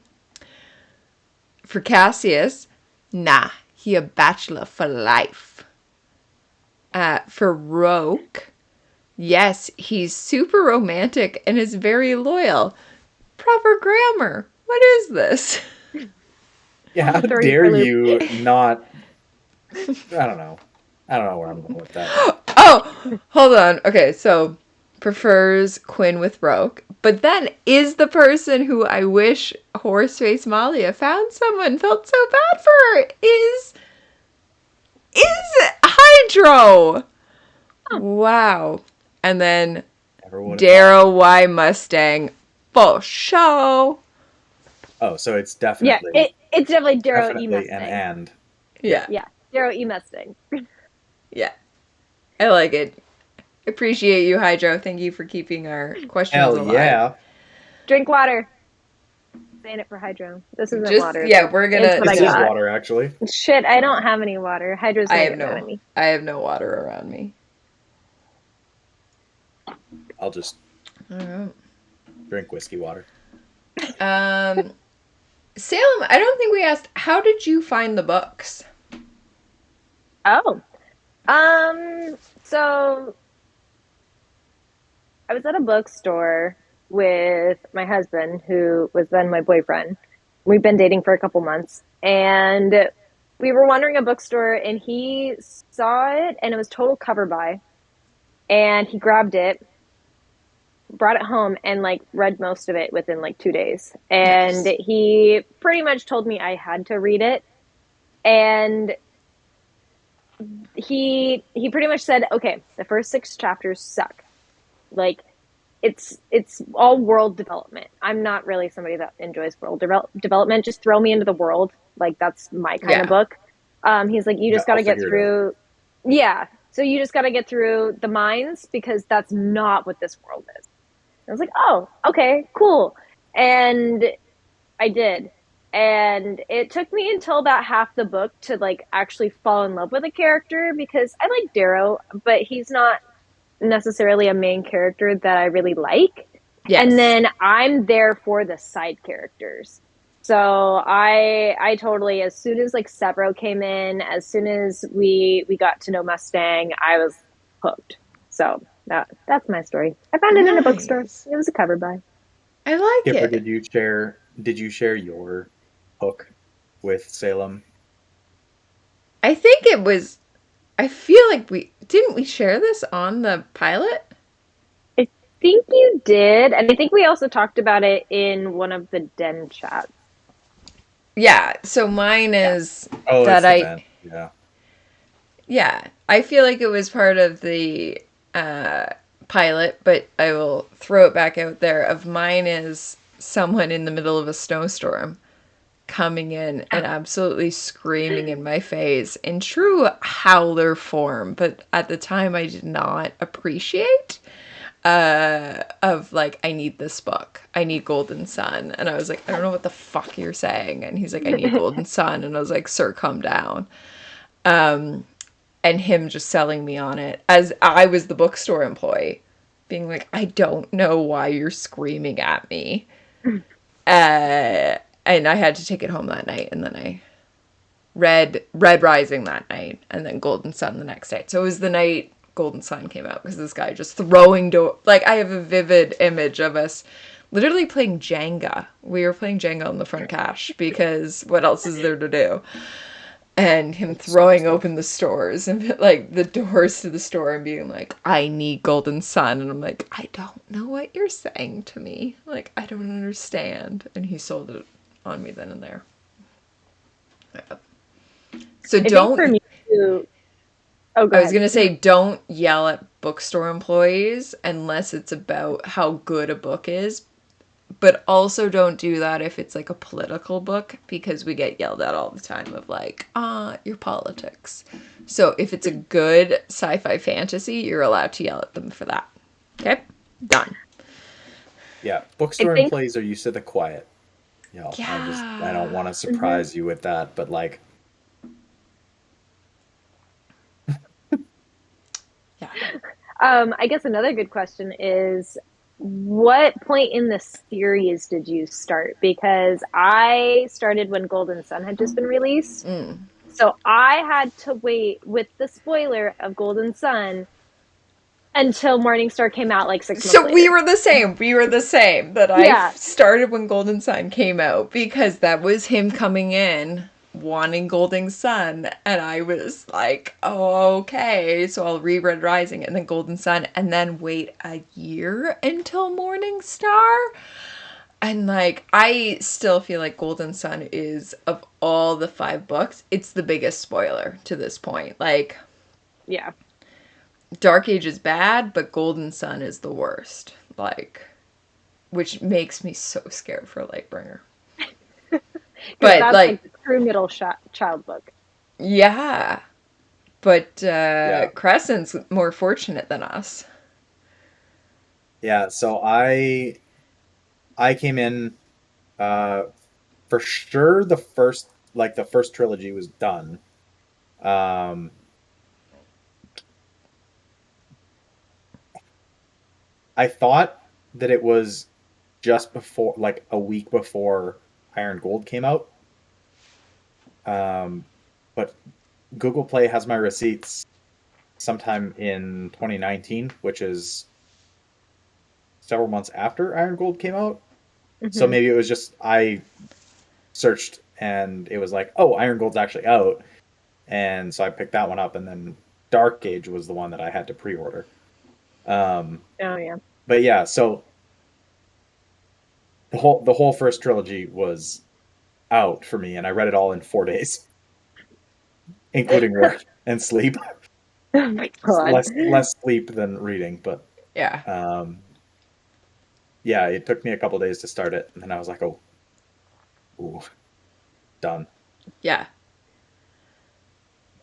For Cassius, nah, he a bachelor for life. For Roke, yes, he's super romantic and is very loyal. Proper grammar. What is this? Yeah, how dare you not... I don't know where I'm going with that. Oh, hold on. Okay, so prefers Quinn with Roke, but then is the person who I wish Horseface Malia found someone, felt so bad for her, is Hydro. Wow. And then Darrow Y Mustang for show. Oh, so it's definitely... Yeah, it's definitely Darrow E Mustang. And. Yeah. Yeah, Darrow E Mustang. Yeah. I like it. Appreciate you, Hydro. Thank you for keeping our questions alive. Hell yeah. Drink water. Saying it for Hydro. This isn't water. Yeah, we're gonna... This is water, actually. Shit, I don't have any water. Hydro's gonna get mad at me. I have no water around me. I'll just drink whiskey water. Salem, I don't think we asked, how did you find the books? Oh. So I was at a bookstore with my husband, who was then my boyfriend. We've been dating for a couple months, and we were wandering a bookstore, and he saw it, and it was total cover buy, and he grabbed it, brought it home, and like read most of it within like 2 days. And Nice. he pretty much told me I had to read it, and he pretty much said, okay, the first 6 chapters suck. Like, it's all world development. I'm not really somebody that enjoys world development. Just throw me into the world. Like, that's my kind of book. He's like, you just got to get through. Yeah. So you just got to get through the mines, because that's not what this world is. I was like, oh, okay, cool. And I did. And it took me until about half the book to like actually fall in love with a character, because I like Darrow, but he's not necessarily a main character that I really like. Yes. And then I'm there for the side characters. So I totally, as soon as like Severo came in, as soon as we got to know Mustang, I was hooked. So that's my story. I found it in a bookstore. It was a cover buy. I like Kipper, it. did you share your hook with Salem? I think it was, I feel like didn't we share this on the pilot? I think you did. And I think we also talked about it in one of the den chats. Yeah, so mine is it's the den. Yeah, I feel like it was part of the pilot, but I will throw it back out there. Of mine is someone in the middle of a snowstorm coming in and absolutely screaming in my face in true howler form, but at the time I did not appreciate of like, I need this book, I need Golden Sun. And I was like, I don't know what the fuck you're saying. And he's like, I need Golden Sun. And I was like, sir, calm down. And him just selling me on it as I was the bookstore employee, being like, I don't know why you're screaming at me. And I had to take it home that night, and then I read Red Rising that night, and then Golden Sun the next day. So it was the night Golden Sun came out, because this guy just throwing like, I have a vivid image of us literally playing Jenga. We were playing Jenga on the front cache, because what else is there to do? And him throwing open the stores and like the doors to the store and being like, I need Golden Sun. And I'm like, I don't know what you're saying to me. Like, I don't understand. And he sold it on me then and there. Yeah. So don't. For me too, I was going to say, don't yell at bookstore employees unless it's about how good a book is. But also don't do that if it's like a political book, because we get yelled at all the time of like, your politics. So if it's a good sci-fi fantasy, you're allowed to yell at them for that. Okay? Done. Yeah, bookstore employees are used to the quiet. Yeah. I don't want to surprise you with that, but like. Yeah. I guess another good question is, what point in the series did you start? Because I started when Golden Sun had just been released. So I had to wait with the spoiler of Golden Sun until Morningstar came out like 6 months later. So we were the same. That I started when Golden Sun came out, because that was him coming in wanting Golden Sun, and I was like, oh, okay, so I'll read Red Rising and then Golden Sun, and then wait a year until Morningstar. And like, I still feel like Golden Sun is, of all the 5 books, it's the biggest spoiler to this point. Like, yeah, Dark Age is bad, but Golden Sun is the worst. Like, which makes me so scared for Lightbringer. But that's like the true middle child book. Yeah. But Crescent's more fortunate than us. Yeah, so I came in for sure the first trilogy was done. I thought that it was just before, like a week before Iron Gold came out. But Google Play has my receipts sometime in 2019, which is several months after Iron Gold came out. Mm-hmm. So maybe it was just I searched and it was like, oh, Iron Gold's actually out. And so I picked that one up, and then Dark Age was the one that I had to pre-order. Oh yeah. But yeah, so the whole first trilogy was out for me, and I read it all in 4 days, including work and sleep. Oh my God. Less sleep than reading, but yeah. Yeah, it took me a couple days to start it, and then I was like, oh, ooh, done. Yeah.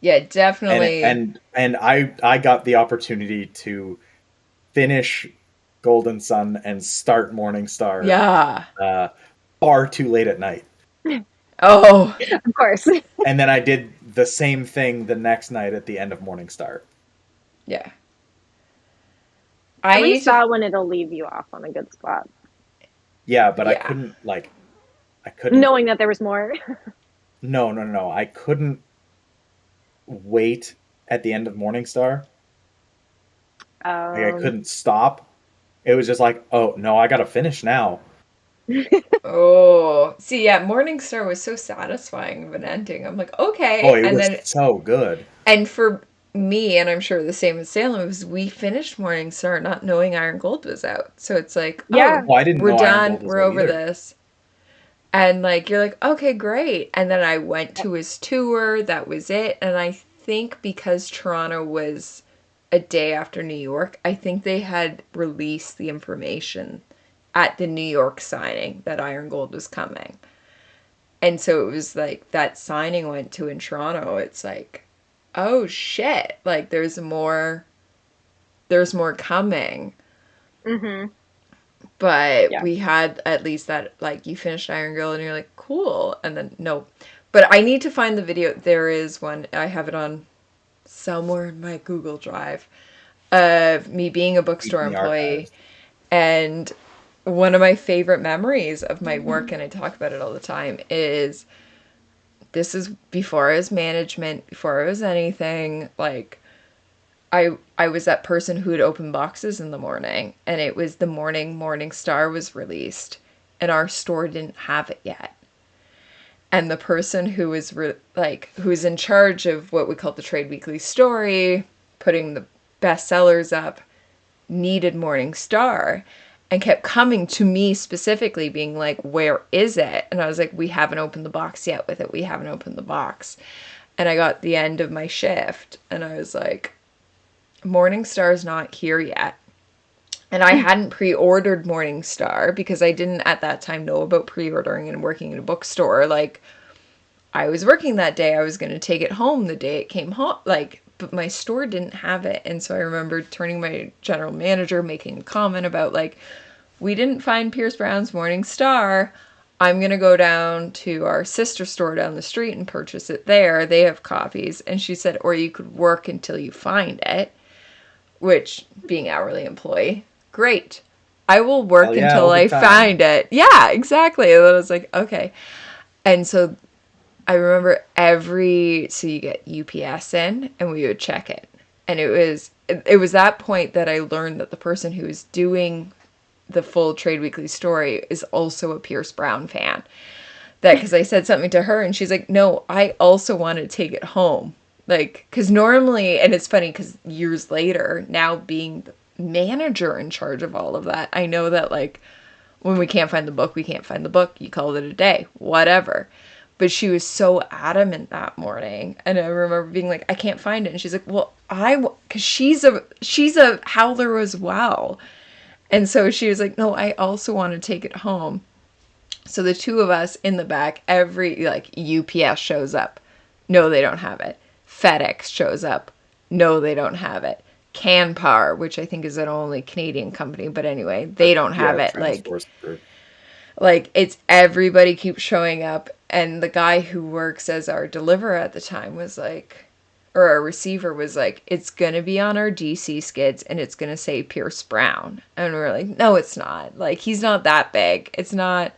Yeah, definitely. And I got the opportunity to finish Golden Sun and start Morning Star. Yeah. Far too late at night. Oh. Of course. And then I did the same thing the next night at the end of Morning Star. Yeah. At least that one, it'll leave you off on a good spot. Yeah, but I couldn't. Knowing that there was more. No. I couldn't wait at the end of Morning Star. I couldn't stop. It was just like, oh, no, I got to finish now. Oh, see, yeah, Morning Star was so satisfying of an ending. I'm like, okay. Oh, it was so good. And for me, and I'm sure the same as Salem, was we finished Morning Star not knowing Iron Gold was out. So it's like, I didn't we're know done. We're over this. And like, you're like, okay, great. And then I went to his tour. That was it. And I think because Toronto was a day after New York, I think they had released the information at the New York signing that Iron Gold was coming. And so it was like that signing went to in Toronto. It's like, oh shit, like there's more coming. Mm-hmm. But we had at least that, like, you finished Iron Girl and you're like, cool. And then, no. But I need to find the video. There is one. I have it on somewhere in my Google Drive of me being a bookstore employee. And one of my favorite memories of my work, and I talk about it all the time, is this is before I was management, before I was anything. Like, I was that person who would open boxes in the morning, and it was the morning Morning Star was released, and our store didn't have it yet. And the person who was who was in charge of what we call the Trade Weekly Story, putting the bestsellers up, needed Morning Star, and kept coming to me specifically being like, where is it? And I was like, we haven't opened the box yet with it. We haven't opened the box. And I got the end of my shift, and I was like, Morning Star's not here yet. And I hadn't pre-ordered Morning Star because I didn't at that time know about pre-ordering and working in a bookstore. Like, I was working that day. I was going to take it home the day it came home. Like, but my store didn't have it. And so I remember turning my general manager, making a comment about, like, we didn't find Pierce Brown's Morning Star. I'm going to go down to our sister store down the street and purchase it there. They have copies. And she said, or you could work until you find it. Which, being hourly employee, great. I will work until I find it. Yeah, exactly. And then I was like, okay. And so I remember so you get UPS in, and we would check it. And it was that point that I learned that the person who was doing the full Trade Weekly Story is also a Pierce Brown fan. Because I said something to her, and she's like, no, I also want to take it home. Like, because normally, and it's funny because years later, now being the manager in charge of all of that, I know that, like, when we can't find the book, we can't find the book. You call it a day, whatever. But she was so adamant that morning. And I remember being like, I can't find it. And she's like, well, because she's a howler as well. And so she was like, no, I also want to take it home. So the two of us in the back, UPS shows up. No, they don't have it. FedEx shows up. No, they don't have it. Canpar, which I think is an only Canadian company, but anyway, they don't have it. Like it's everybody keeps showing up, and the guy who works as our deliverer at the time was like, or our receiver was like, it's gonna be on our DC skids, and it's gonna say Pierce Brown, and we're like, no, it's not. Like, he's not that big. It's not.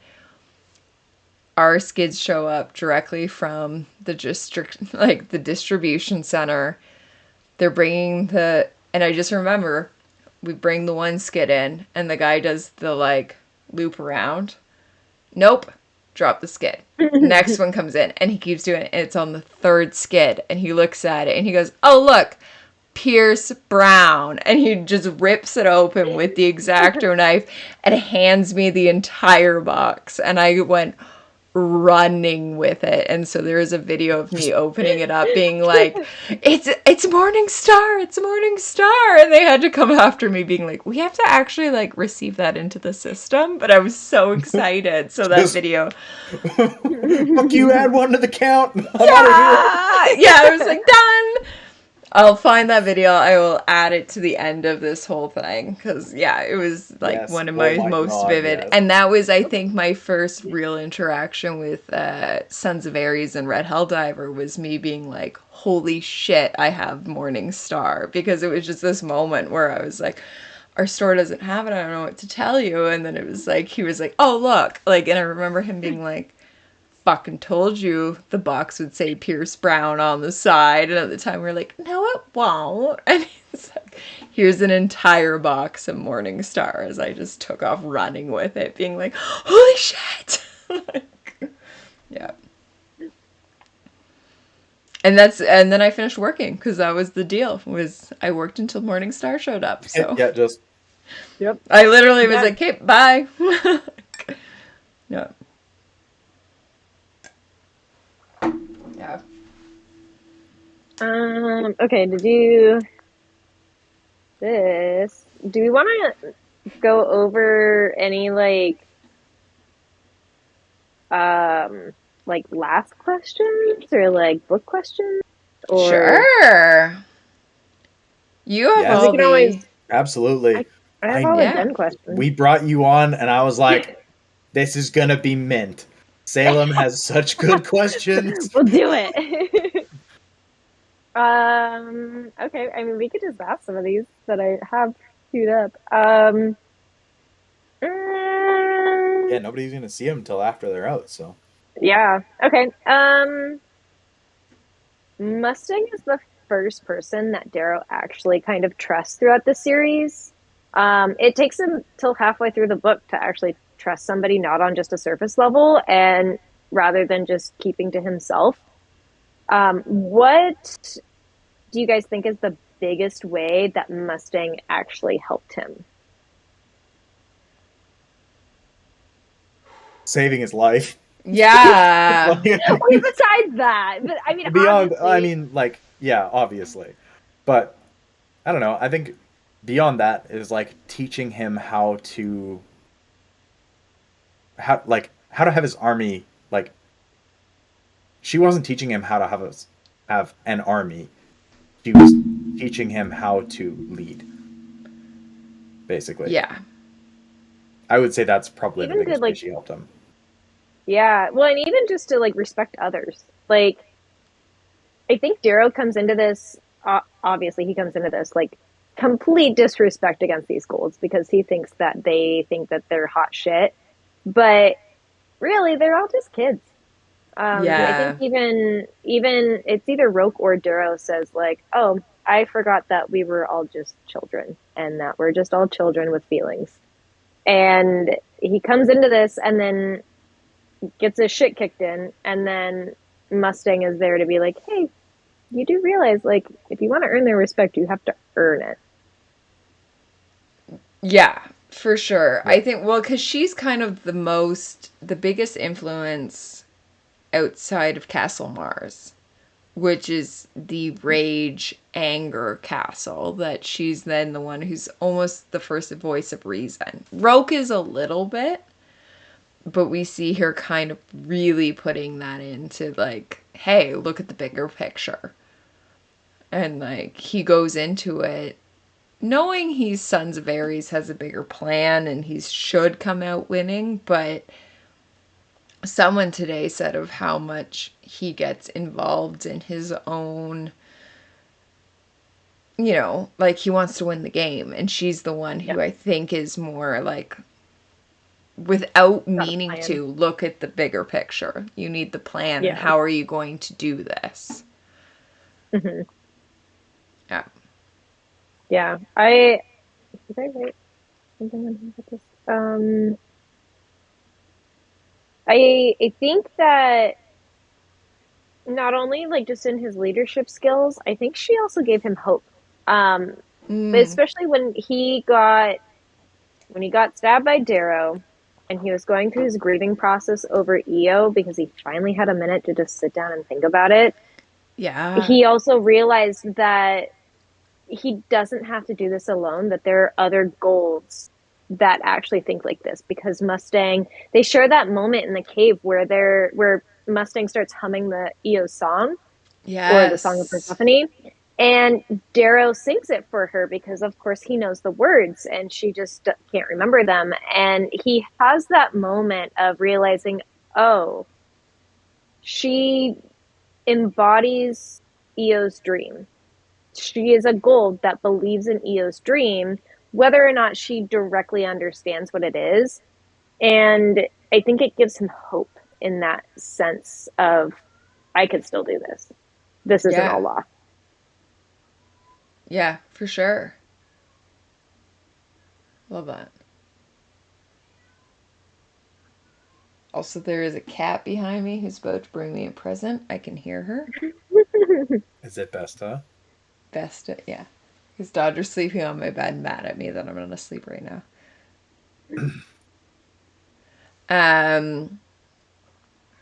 our skids show up directly from the the distribution center. They're bringing and I just remember we bring the one skid in and the guy does the like loop around. Nope. Drop the skid. Next one comes in and he keeps doing it. And it's on the third skid and he looks at it and he goes, oh, look, Pierce Brown. And he just rips it open with the X-Acto knife and hands me the entire box. And I went running with it. And so there is a video of me opening it up being like, it's Morning Star, it's Morning Star. And they had to come after me being like, we have to actually like receive that into the system. But I was so excited. So that video. Fuck you, add one to the count. I'm out of here. Yeah, I was like, done. I'll find that video. I will add it to the end of this whole thing. Because, yeah, it was like one of my most vivid. Yes. And that was, I think, my first real interaction with Sons of Ares and Red Helldiver was me being like, holy shit, I have Morning Star. Because it was just this moment where I was like, our store doesn't have it. I don't know what to tell you. And then it was like, he was like, oh, look. Like, and I remember him being like, fucking told you the box would say Pierce Brown on the side. And at the time we were like, no, it won't. And he's like, here's an entire box of Morning Star as I just took off running with it, being like, holy shit. Like, yeah. And then I finished working because that was the deal. Was I worked until Morning Star showed up. So yeah, just yep. I literally was like, okay, bye. Yeah. Yeah. Okay, to do this, do we want to go over any like last questions or like book questions? Or sure. You have all the... always... Absolutely. I have all the Jen questions. We brought you on and I was like, this is going to be mint. Salem has such good questions. We'll do it. Okay, I mean, we could just ask some of these that I have queued up. Yeah, nobody's going to see them until after they're out, so. Yeah, okay. Mustang is the first person that Darrow actually kind of trusts throughout the series. It takes him till halfway through the book to actually trust somebody not on just a surface level and rather than just keeping to himself. What do you guys think is the biggest way that Mustang actually helped him? Saving his life. Yeah. Besides that, but I mean, beyond, obviously... I mean, like, yeah, obviously, but I don't know. I think beyond that is like teaching him how to have his army. Like, she wasn't teaching him how to have an army. She was teaching him how to lead. Basically, yeah. I would say that's probably even the biggest way she helped him. Yeah, well, and even just to like respect others. Like, I think Darrow comes into this. Obviously, he comes into this like complete disrespect against these schools because he thinks that they think that they're hot shit, but really, they're all just kids. I think even it's either Roke or Darrow says like, "Oh, I forgot that we were all just children and that we're just all children with feelings." And he comes into this and then gets his shit kicked in, and then Mustang is there to be like, "Hey, you do realize like if you want to earn their respect, you have to earn it." Yeah, for sure. Yeah. I think, well, because she's kind of the biggest influence outside of Castle Mars, which is the rage, anger castle, that she's then the one who's almost the first voice of reason. Roke is a little bit, but we see her kind of really putting that into like, hey, look at the bigger picture. And like, he goes into it knowing he's Sons of Ares, has a bigger plan and he should come out winning, but someone today said of how much he gets involved in his own, you know, like he wants to win the game, and she's the one who I think is more like without meaning to look at the bigger picture. You need the plan. Yeah. And how are you going to do this? Mm-hmm. Yeah. Yeah. Did I write something about this? I think that not only like just in his leadership skills, I think she also gave him hope. But especially when he got stabbed by Darrow and he was going through his grieving process over Io because he finally had a minute to just sit down and think about it. Yeah. He also realized that he doesn't have to do this alone, that there are other golds that actually think like this, because Mustang, they share that moment in the cave where Mustang starts humming the Io song, or the Song of Persephone, and Darrow sings it for her because of course he knows the words and she just can't remember them, and he has that moment of realizing, oh, she embodies Io's dream. She is a gold that believes in Io's dream, whether or not she directly understands what it is. And I think it gives him hope in that sense of, I could still do this. This isn't all lost. Yeah, for sure. Love that. Also, there is a cat behind me who's about to bring me a present. I can hear her. Is it Vesta? Vesta, yeah. His daughter's sleeping on my bed, mad at me that I'm not asleep right now.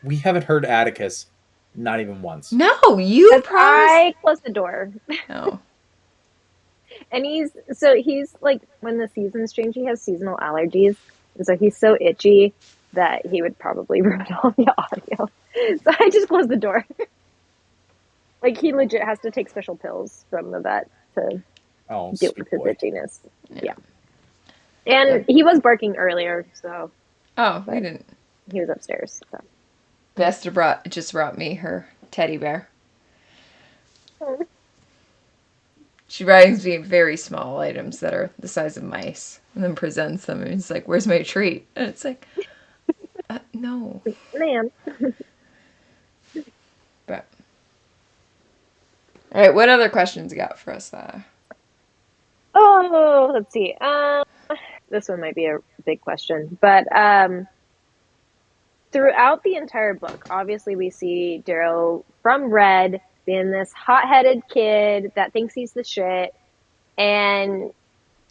We haven't heard Atticus, not even once. No, you I closed the door. No. And he's like, when the seasons change, he has seasonal allergies, and so he's so itchy that he would probably ruin all the audio. So I just closed the door. Like, he legit has to take special pills from the vet to deal with his itchiness. Yeah. And he was barking earlier, so. Oh, we didn't. He was upstairs. So. Vesta just brought me her teddy bear. Oh. She brings me very small items that are the size of mice, and then presents them, and it's like, "Where's my treat?" And it's like, no, man. But all right, what other questions you got for us? Oh, let's see. This one might be a big question, but throughout the entire book, obviously we see Darrow from Red being this hot-headed kid that thinks he's the shit, and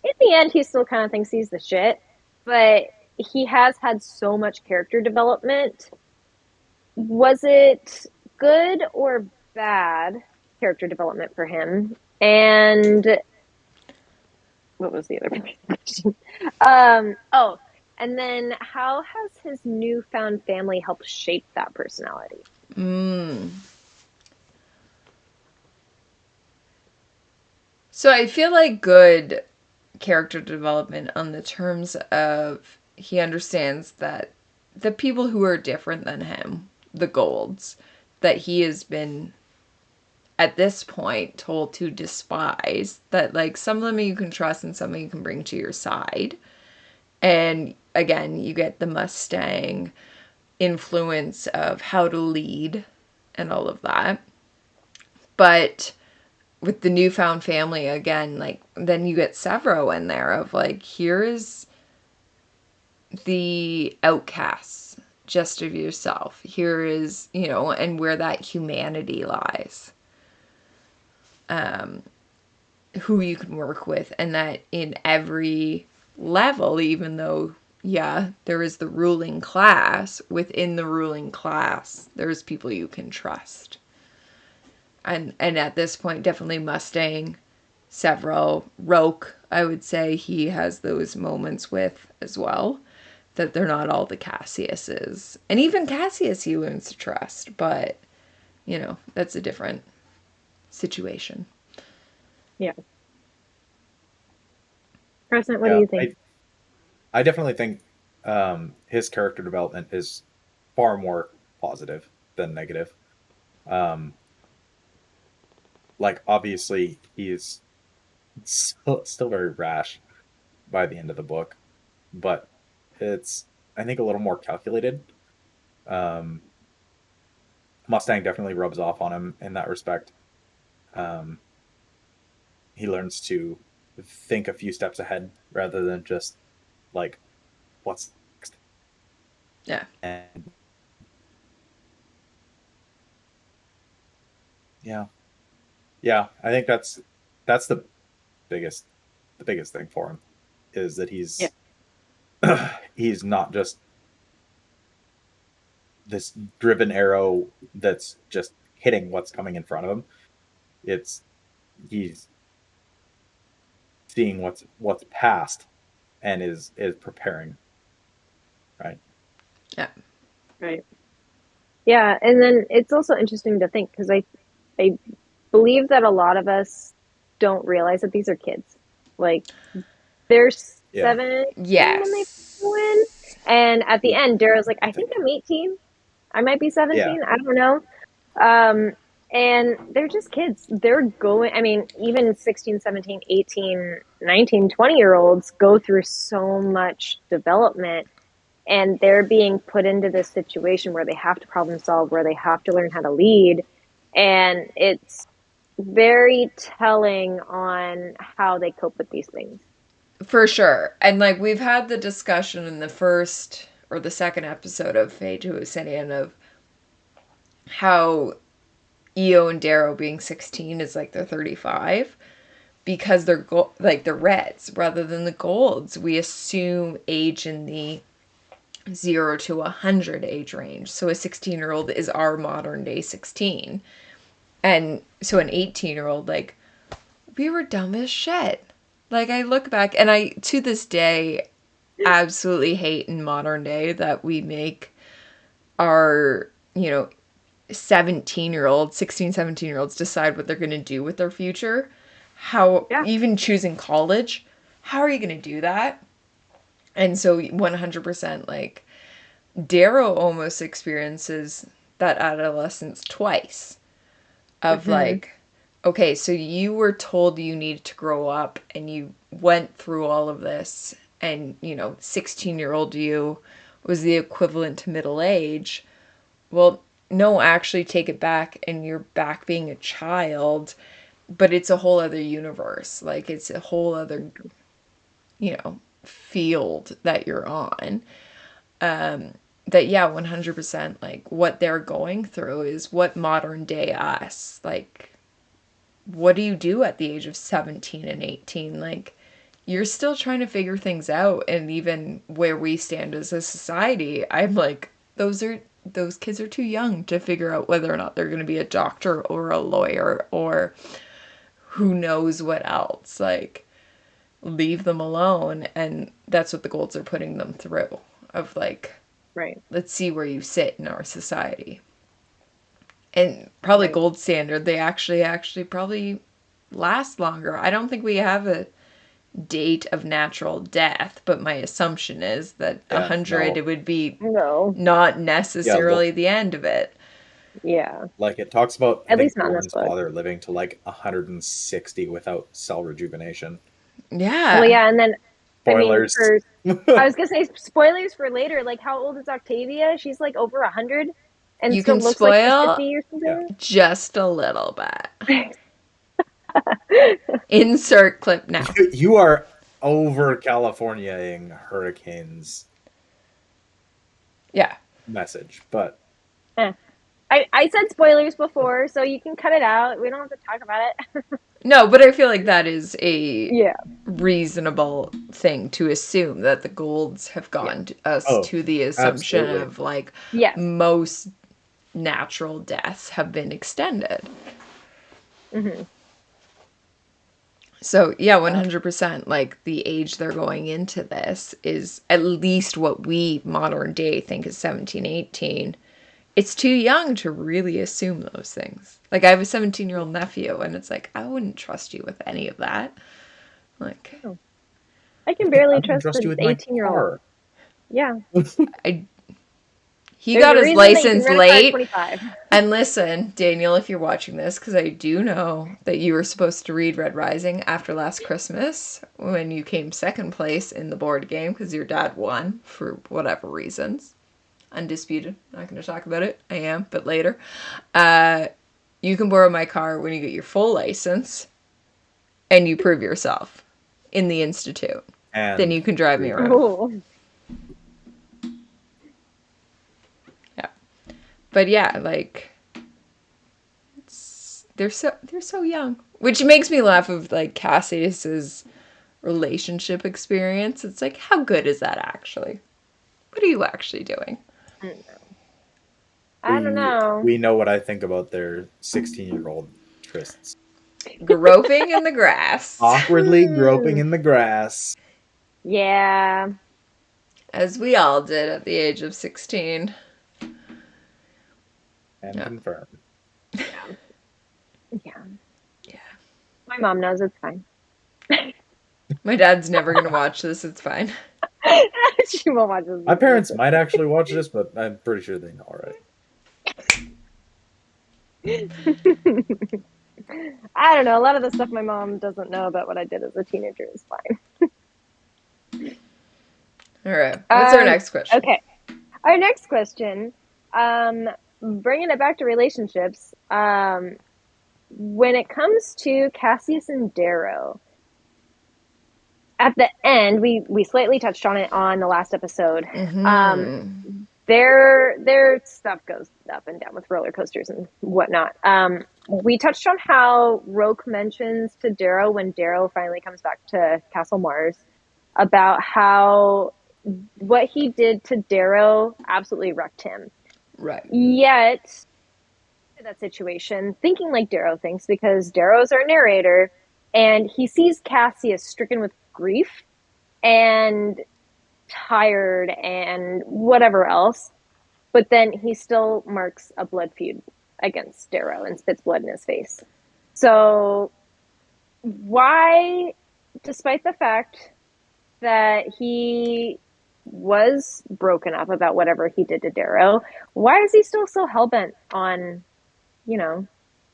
in the end, he still kind of thinks he's the shit, but he has had so much character development. Was it good or bad character development for him? And what was the other question? And then how has his newfound family helped shape that personality? So I feel like good character development on the terms of he understands that the people who are different than him, the Golds, that he has been at this point told to despise, that like some of them you can trust and some you can bring to your side. And again, you get the Mustang influence of how to lead and all of that. But with the newfound family, again, like, then you get Severo in there of like, here is the outcasts just of yourself. Here is, and where that humanity lies. Who you can work with, and that in every level, even though, yeah, there is the ruling class, within the ruling class, there's people you can trust. And at this point, definitely Mustang, Severo, Roke, I would say he has those moments with as well, that they're not all the Cassiuses. And even Cassius he learns to trust, but, that's a different situation. Yeah. Crescent, what do you think? I definitely think his character development is far more positive than negative. Like, obviously, he is still very rash by the end of the book, but it's I think, a little more calculated. Mustang definitely rubs off on him in that respect. He learns to think a few steps ahead rather than just like, what's next? Yeah. And yeah, I think that's the biggest thing for him, is that he's he's not just this driven arrow that's just hitting what's coming in front of him. It's he's seeing what's past and is preparing. Right. Yeah. Right. Yeah, and then it's also interesting to think, because I believe that a lot of us don't realize that these are kids. Like, they're 17 when they win, and at the end, Darrow's like, I think I'm 18. I might be 17. I don't know. And they're just kids. They're going, I mean, even 16, 17, 18, 19, 20-year-olds go through so much development, and they're being put into this situation where they have to problem solve, where they have to learn how to lead. And it's very telling on how they cope with these things. For sure. And like, we've had the discussion in the first or the second episode of Fate to Obsidian of how Io and Darrow being 16 is like they're 35, because they're like the reds rather than the golds. We assume age in the 0 to 100 age range. So a 16-year-old is our modern day 16. And so an 18-year-old, like, we were dumb as shit. Like, I look back and I, to this day, absolutely hate in modern day that we make our, 17-year-olds, 16, 17-year-olds decide what they're going to do with their future. How, even choosing college, how are you going to do that? And so 100%, like, Darrow almost experiences that adolescence twice of like, okay, so you were told you needed to grow up and you went through all of this, and 16-year-old you was the equivalent to middle age. Well, no, actually take it back, and you're back being a child, but it's a whole other universe. Like, it's a whole other field that you're on. That, yeah, 100%, like, what they're going through is what modern day us, like, what do you do at the age of 17 and 18? Like, you're still trying to figure things out. And even where we stand as a society, I'm like, those kids are too young to figure out whether or not they're going to be a doctor or a lawyer or who knows what else. Like, leave them alone. And that's what the golds are putting them through, of like, right, let's see where you sit in our society. And probably gold standard, they actually probably last longer. I don't think we have a date of natural death, but my assumption is that 100 it would be not necessarily the end of it. Yeah. Like, it talks about, at I think, least not in this Warren's book. father living to like 160 without cell rejuvenation. Yeah. Well, yeah, and then spoilers. I was gonna say spoilers for later. Like, how old is Octavia? She's like over 100, and you still can looks spoil like 50 or something. Just a little bit. Insert clip now. You are over California-ing hurricanes. Yeah. Message, but I said spoilers before, so you can cut it out. We don't have to talk about it. No, but I feel like that is a reasonable thing to assume, that the golds have gone us to the assumption of like most natural deaths have been extended. So yeah, 100%, like, the age they're going into this is at least what we modern day think is 17, 18. It's too young to really assume those things. Like, I have a 17-year-old nephew, and it's like, I wouldn't trust you with any of that. Like, I can barely trust an 18-year-old. Yeah. He got his license late. And listen, Daniel, if you're watching this, because I do know that you were supposed to read Red Rising after last Christmas when you came second place in the board game because your dad won for whatever reasons. Undisputed. Not going to talk about it. I am, but later. You can borrow my car when you get your full license and you prove yourself in the Institute. And then you can drive me around. Cool. Yeah. But yeah, like they're so young. Which makes me laugh of like Cassius's relationship experience. It's like, how good is that actually? What are you actually doing? I don't know. We know what I think about their 16-year-old trysts. Groping in the grass. Awkwardly groping in the grass. Yeah. As we all did at the age of 16. And confirmed. Yeah. My mom knows it's fine. My dad's never going to watch this. It's fine. She won't watch this. My parents might actually watch this, but I'm pretty sure they know already. I don't know. A lot of the stuff my mom doesn't know about what I did as a teenager is fine. All right. What's our next question? Okay. Our next question, bringing it back to relationships, when it comes to Cassius and Darrow, at the end, we slightly touched on it on the last episode. Mm-hmm. Their stuff goes up and down with roller coasters and whatnot. We touched on how Roke mentions to Darrow when Darrow finally comes back to Castle Mars about how what he did to Darrow absolutely wrecked him. Right. Yet, in that situation, thinking like Darrow thinks, because Darrow's our narrator, and he sees Cassius stricken with grief and tired and whatever else, but then he still marks a blood feud against Darrow and spits blood in his face. So why, despite the fact that he was broken up about whatever he did to Darrow, why is he still so hellbent on,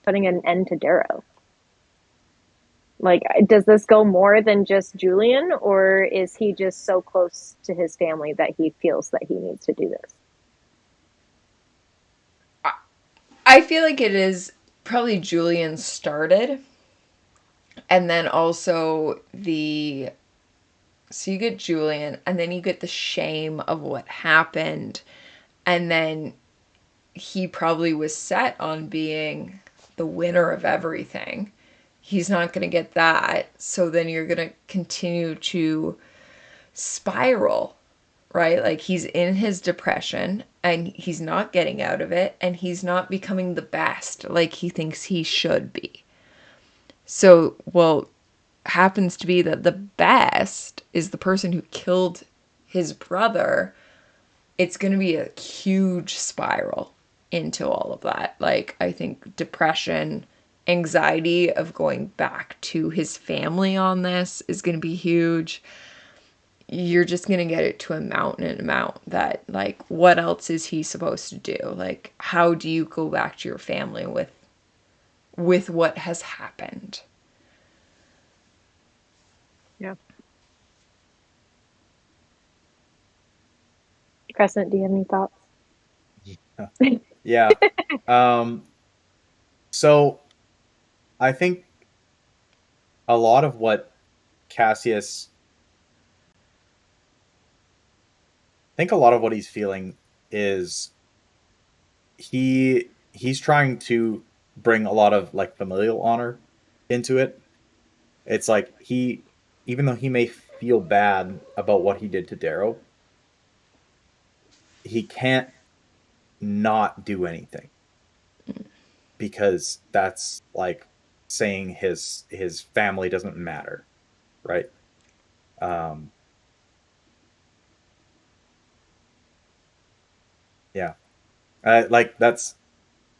putting an end to Darrow? Like, does this go more than just Julian, or is he just so close to his family that he feels that he needs to do this? I feel like it is probably Julian started, and then also so you get Julian, and then you get the shame of what happened, and then he probably was set on being the winner of everything. He's not going to get that, so then you're going to continue to spiral, right? Like, he's in his depression and he's not getting out of it, and he's not becoming the best like he thinks he should be. So, happens to be that the best is the person who killed his brother. It's going to be a huge spiral into all of that. Like, I think depression, anxiety of going back to his family on this is going to be huge. You're just going to get it to a mountain that, like, what else is he supposed to do? Like, how do you go back to your family with what has happened? Yeah. Crescent, do you have any thoughts? Yeah. So I think a lot of what Cassius, a lot of what he's feeling is he's trying to bring a lot of like familial honor into it. It's like even though he may feel bad about what he did to Darrow, he can't not do anything, because that's like saying his family doesn't matter, right? Yeah. Like, that's,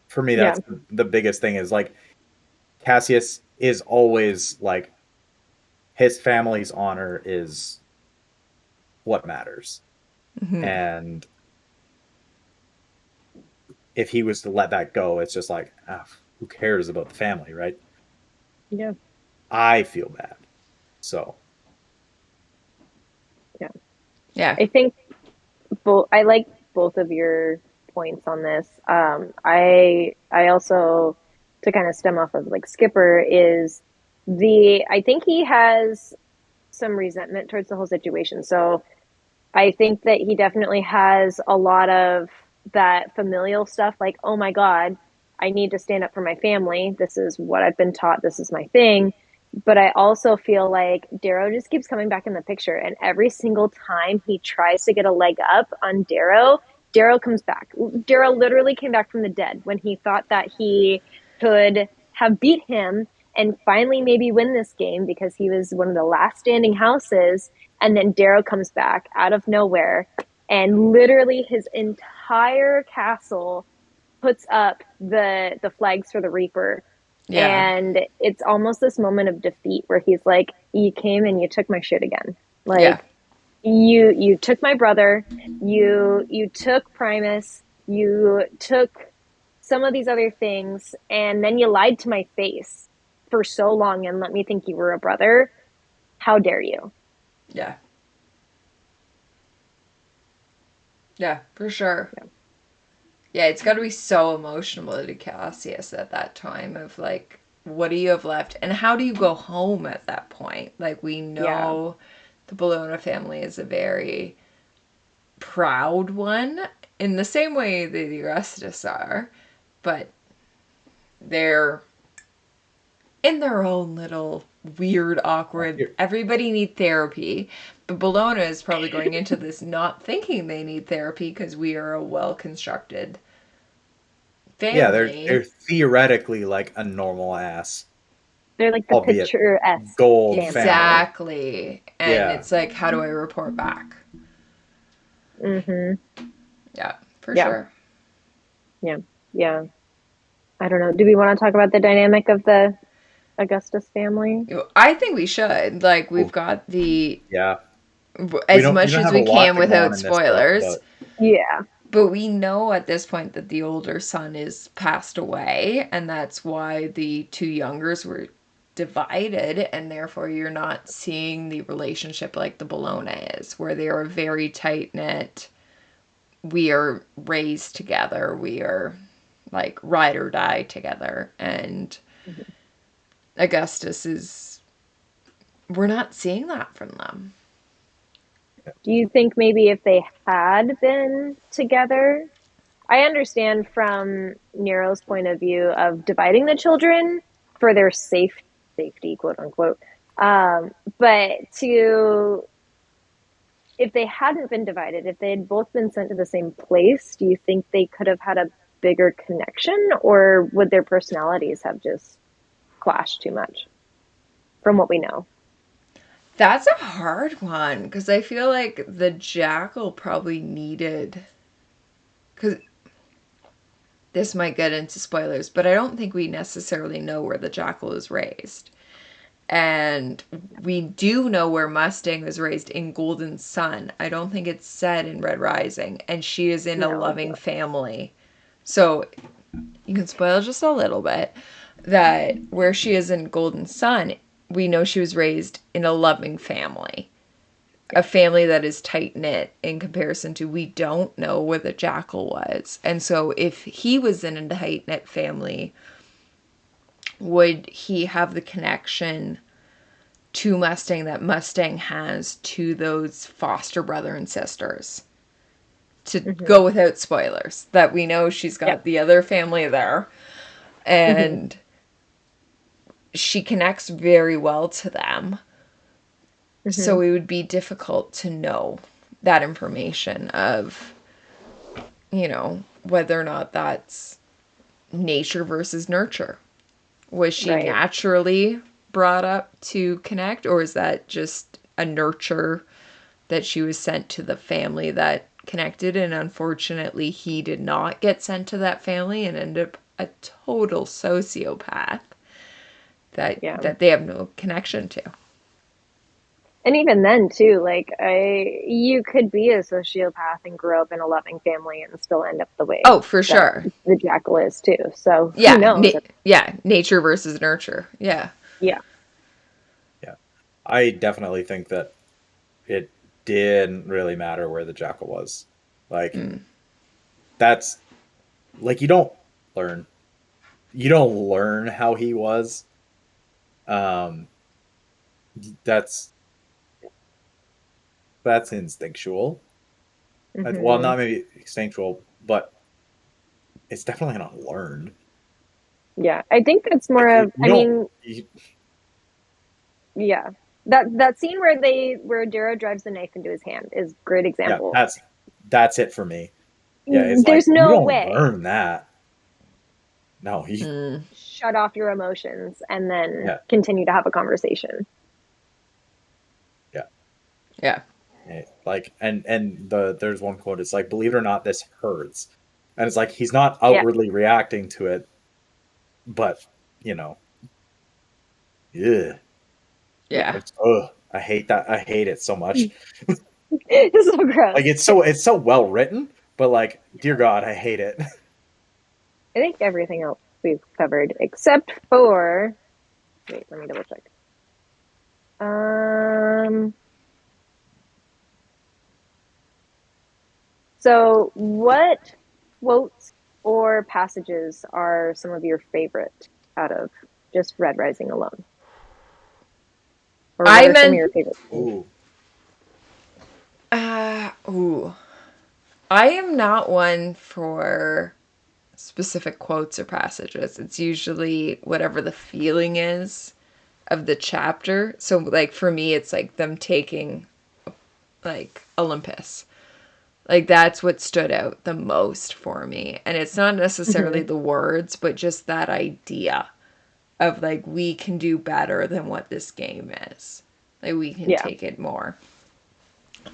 for me, that's the biggest thing, is like Cassius is always like, his family's honor is what matters. Mm-hmm. And if he was to let that go, it's just like, who cares about the family, right? Yeah. I feel bad. So. Yeah. Yeah. I think I like both of your points on this. I also, to kind of stem off of like Skipper, is I think he has some resentment towards the whole situation. So I think that he definitely has a lot of that familial stuff, like, oh my God, I need to stand up for my family. This is what I've been taught. This is my thing. But I also feel like Darrow just keeps coming back in the picture. And every single time he tries to get a leg up on Darrow, Darrow comes back. Darrow literally came back from the dead when he thought that he could have beat him and finally maybe win this game because he was one of the last standing houses. And then Darrow comes back out of nowhere, and literally his entire castle puts up the flags for the Reaper. Yeah. And it's almost this moment of defeat where he's like, you came and you took my shit again. Yeah. Like, you took my brother, you took Primus, you took some of these other things, and then you lied to my face for so long and let me think you were a brother. How dare you? Yeah. Yeah, for sure. Yeah. Yeah, it's got to be so emotional to Cassius at that time of like, what do you have left? And how do you go home at that point? Like, we Yeah. know the Bologna family is a very proud one in the same way that the Augustus are, but they're in their own little weird, awkward, everybody need therapy. But Bologna is probably going into this not thinking they need therapy because we are a well-constructed family. Yeah, they're theoretically like a normal ass. They're like the Albeit picturesque gold family. Exactly. And Yeah. it's like, how do I report back? Mm-hmm. Yeah, for Yeah. sure. Yeah. Yeah. I don't know. Do we want to talk about the dynamic of the Augustus family? I think we should. Like, we've got the Yeah. We as don't much as have we a lot can to go on without in this book, spoilers. but Yeah. But we know at this point that the older son is passed away, and that's why the two youngers were divided, and therefore you're not seeing the relationship like the Bologna is, where they are very tight knit. We are raised together. We are like ride or die together. And Augustus is, we're not seeing that from them. Do you think maybe if they had been together, I understand from Nero's point of view of dividing the children for their safety, quote unquote. But if they hadn't been divided, if they had both been sent to the same place, do you think they could have had a bigger connection, or would their personalities have just clashed too much from what we know? That's a hard one because I feel like the jackal probably needed. Because this might get into spoilers, but I don't think we necessarily know where the jackal is raised. And we do know where Mustang was raised in Golden Sun. I don't think it's said in Red Rising. And she is in a loving family. So you can spoil just a little bit that where she is in Golden Sun, we know she was raised in a loving family. A family that is tight knit in comparison to we don't know where the jackal was. And so if he was in a tight knit family, would he have the connection to Mustang that Mustang has to those foster brother and sisters? To go without spoilers, that we know she's got the other family there, and she connects very well to them. So it would be difficult to know that information of, whether or not that's nature versus nurture. Was she Right. naturally brought up to connect, or is that just a nurture that she was sent to the family that connected, and unfortunately he did not get sent to that family and ended up a total sociopath that they have no connection to? And even then too, like you could be a sociopath and grow up in a loving family and still end up the way Oh, for sure. the jackal is too. So who Yeah, knows? nature versus nurture. Yeah. Yeah. Yeah. I definitely think that it didn't really matter where the jackal was. Like, that's like you don't learn how he was. That's instinctual. Well, Mm-hmm. not maybe instinctual, but it's definitely not learned. Yeah. I think that's more Like of, you I don't. mean, yeah. That scene where Darrow drives the knife into his hand is a great Yeah, example. that's it for me. Yeah, it's like There's you no don't way. learn that. No, Shut off your emotions and then yeah, continue to have a conversation. yeah. Yeah. Like there's one quote. It's like, believe it or not, this hurts, and it's like he's not Yeah. outwardly reacting to it, but you know, yeah, Yeah. I hate that. I hate it so much. It's so gross. Like it's so well written, but like, dear God, I hate it. I think everything else we've covered except for. Wait, let me double check. So what quotes or passages are some of your favorite out of just Red Rising alone? Or what I are some of meant your favorite scenes? Ooh, ooh. I am not one for specific quotes or passages. It's usually whatever the feeling is of the chapter. So like for me it's like them taking like Olympus. Like that's what stood out the most for me. And it's not necessarily Mm-hmm. the words, but just that idea of like we can do better than what this game is. Like we can Yeah. take it more.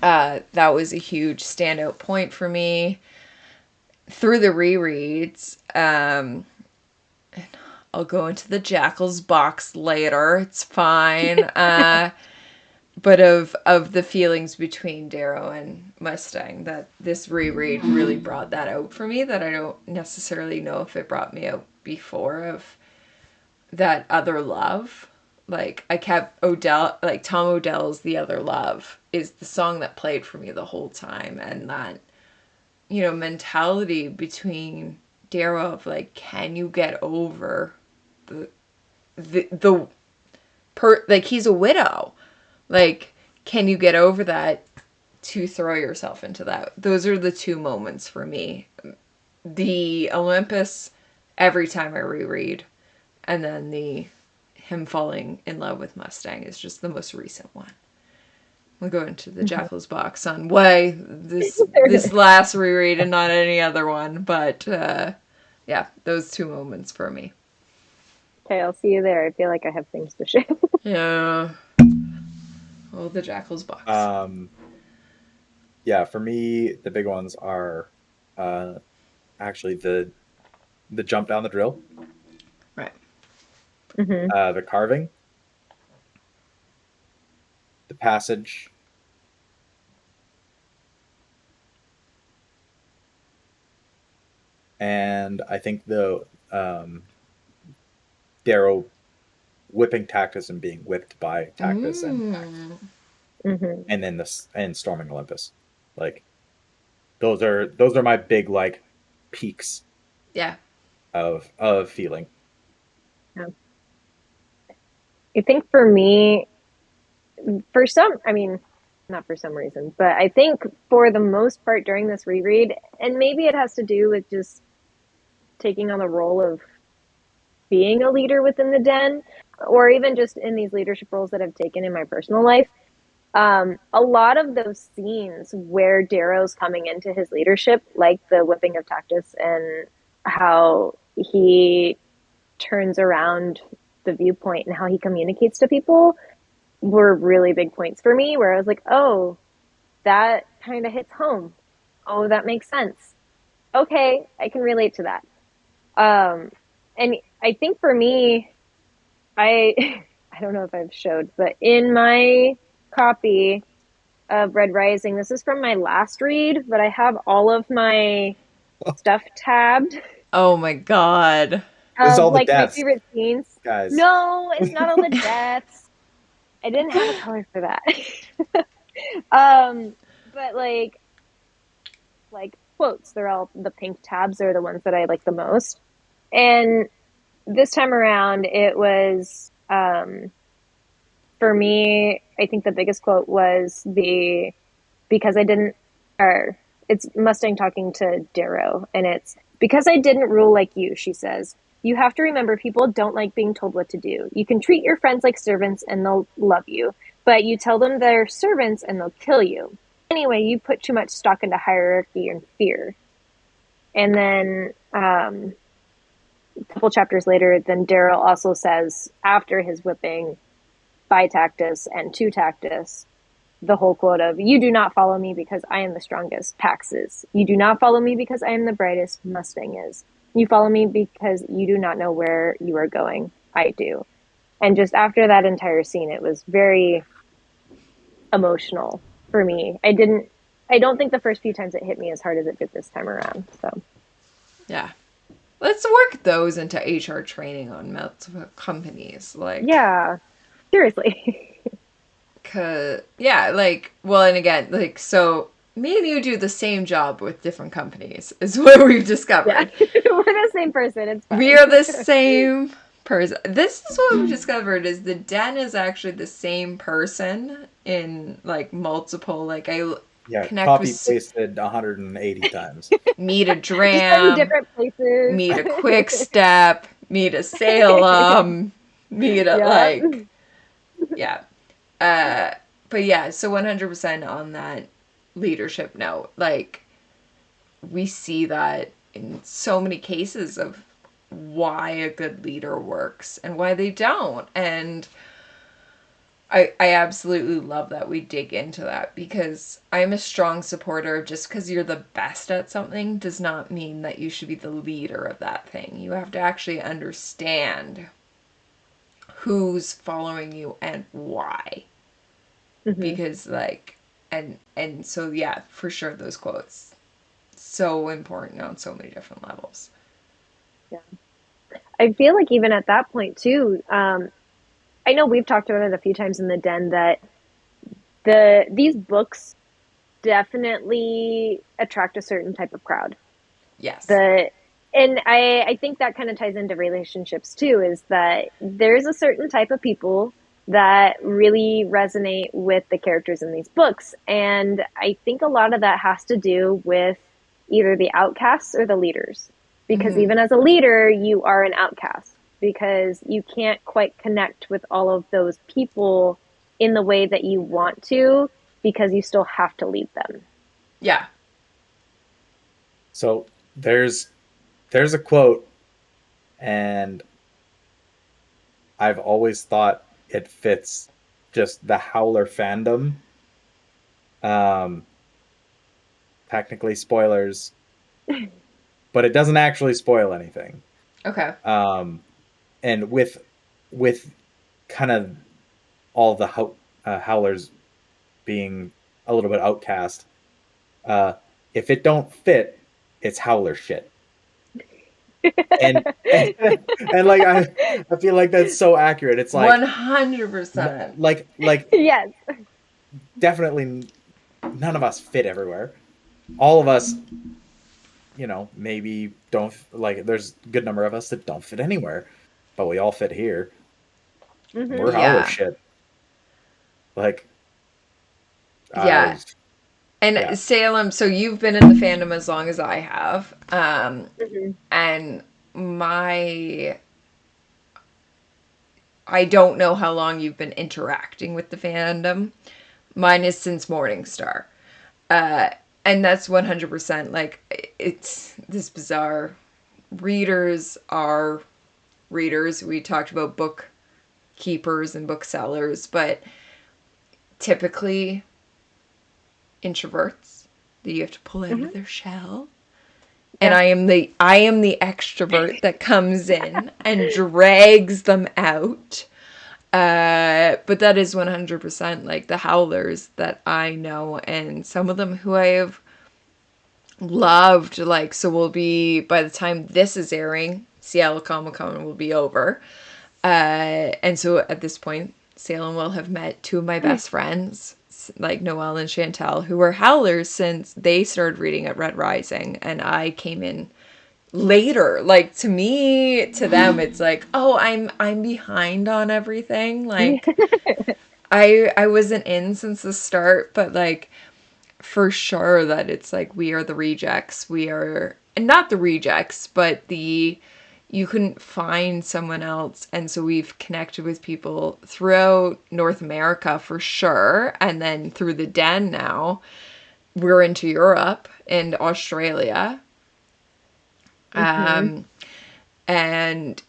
That was a huge standout point for me through the rereads. I'll go into the Jackal's box later. It's fine. But of the feelings between Darrow and Mustang, that this reread really brought that out for me. That I don't necessarily know if it brought me out before, of that other love. Like I kept Odell, like Tom Odell's "The Other Love" is the song that played for me the whole time, and that mentality between Darrow of like, can you get over the like he's a widow, like can you get over that to throw yourself into that? Those are the two moments for me. The Olympus every time I reread, and then the him falling in love with Mustang is just the most recent one. We'll go into the Mm-hmm. Jackal's box on why this last reread and not any other one, but yeah, those two moments for me. Okay, I'll see you there. I feel like I have things to share. Yeah. Oh, the Jackal's box. um, yeah. For me, the big ones are, uh, actually the jump down the drill, Right. Mm-hmm. the carving, the passage, and I think the Darrow whipping Tactus and being whipped by Tactus, Mm-hmm. and then this and storming Olympus. Like those are my big like peaks Yeah. of feeling. Yeah. I think for me, for some, I mean, not for some reason, but I think for the most part during this reread, and maybe it has to do with just taking on the role of being a leader within the den, or even just in these leadership roles that I've taken in my personal life. A lot of those scenes where Darrow's coming into his leadership, like the whipping of Tactus and how he turns around the viewpoint and how he communicates to people, were really big points for me where I was like, oh, that kind of hits home. Oh, that makes sense. Okay, I can relate to that. Um, and I think for me, I I don't know if I've showed, but in my copy of Red Rising. This is from my last read, but I have all of my stuff tabbed. Oh my god. It's all the Like my deaths, favorite scenes. guys. No, it's not all the deaths. I didn't have a color for that. But like quotes, they're all the pink tabs are the ones that I like the most. And this time around, it was for me. I think the biggest quote was because I didn't, or it's Mustang talking to Darrow, and it's because I didn't rule like you. She says, "You have to remember, people don't like being told what to do. You can treat your friends like servants, and they'll love you, but you tell them they're servants, and they'll kill you. Anyway, you put too much stock into hierarchy and fear." And then a couple chapters later, then Darrow also says, after his whipping by Tactus and to Tactus, the whole quote of, "You do not follow me because I am the strongest, Pax is. You do not follow me because I am the brightest, Mustang is. You follow me because you do not know where you are going, I do." And just after that entire scene, it was very emotional for me. I don't think the first few times it hit me as hard as it did this time around. So Yeah. Let's work those into HR training on multiple companies. Like, yeah, seriously. well, and again, like, so me and you do the same job with different companies, is what we've discovered. Yeah, we're the same person. It's fine. We are the same person. This is what we've discovered, is the Den is actually the same person in, like, multiple, like, connect copy with pasted 180 times. meet a Just in Dram, different places. meet a Quick Step, meet a Salem, meet a, Yeah. like, yeah. But yeah, so 100% on that leadership note, like, we see that in so many cases of why a good leader works and why they don't. And I absolutely love that we dig into that, because I'm a strong supporter of, just because you're the best at something does not mean that you should be the leader of that thing. You have to actually understand who's following you and why. Mm-hmm. Because, like, and so, yeah, for sure, those quotes, so important on so many different levels. Yeah. I feel like even at that point too, I know we've talked about it a few times in the Den that these books definitely attract a certain type of crowd. Yes. And I think that kind of ties into relationships too, is that there's a certain type of people that really resonate with the characters in these books. And I think a lot of that has to do with either the outcasts or the leaders. Because even as a leader, you are an outcast because you can't quite connect with all of those people in the way that you want to, because you still have to lead them. Yeah. So there's a quote, and I've always thought it fits just the Howler fandom. Technically spoilers, but it doesn't actually spoil anything. Okay. And with kind of all the Howlers being a little bit outcast, if it don't fit, it's Howler shit. and like I feel like that's so accurate. It's like 100%. Like Yes. definitely none of us fit everywhere. All of us, maybe don't, like, there's a good number of us that don't fit anywhere, but we all fit here. Mm-hmm. We're Howler shit. Like, Yeah. And yeah. Salem, so you've been in the fandom as long as I have. And I don't know how long you've been interacting with the fandom. Mine is since Morningstar. And that's 100%, like, it's this bizarre. Readers are readers. We talked about book keepers and booksellers, but typically introverts that you have to pull out of their shell. And I am the extrovert that comes in and drags them out. But that is 100% like the howlers that I know, and some of them who I have loved. Like, so we'll be, by the time this is airing, Seattle Comic-Con will be over. And so at this point, Salem will have met two of my best friends, like Noelle and Chantel, who were howlers since they started reading at Red Rising, and I came in later. Like, to me, to them, it's like, oh, I'm behind on everything. Like, I wasn't in since the start, but like, for sure that it's like we are the rejects. We are, and not the rejects, but the, you couldn't find someone else. And so we've connected with people throughout North America for sure. And then through the Den now, we're into Europe and Australia. And,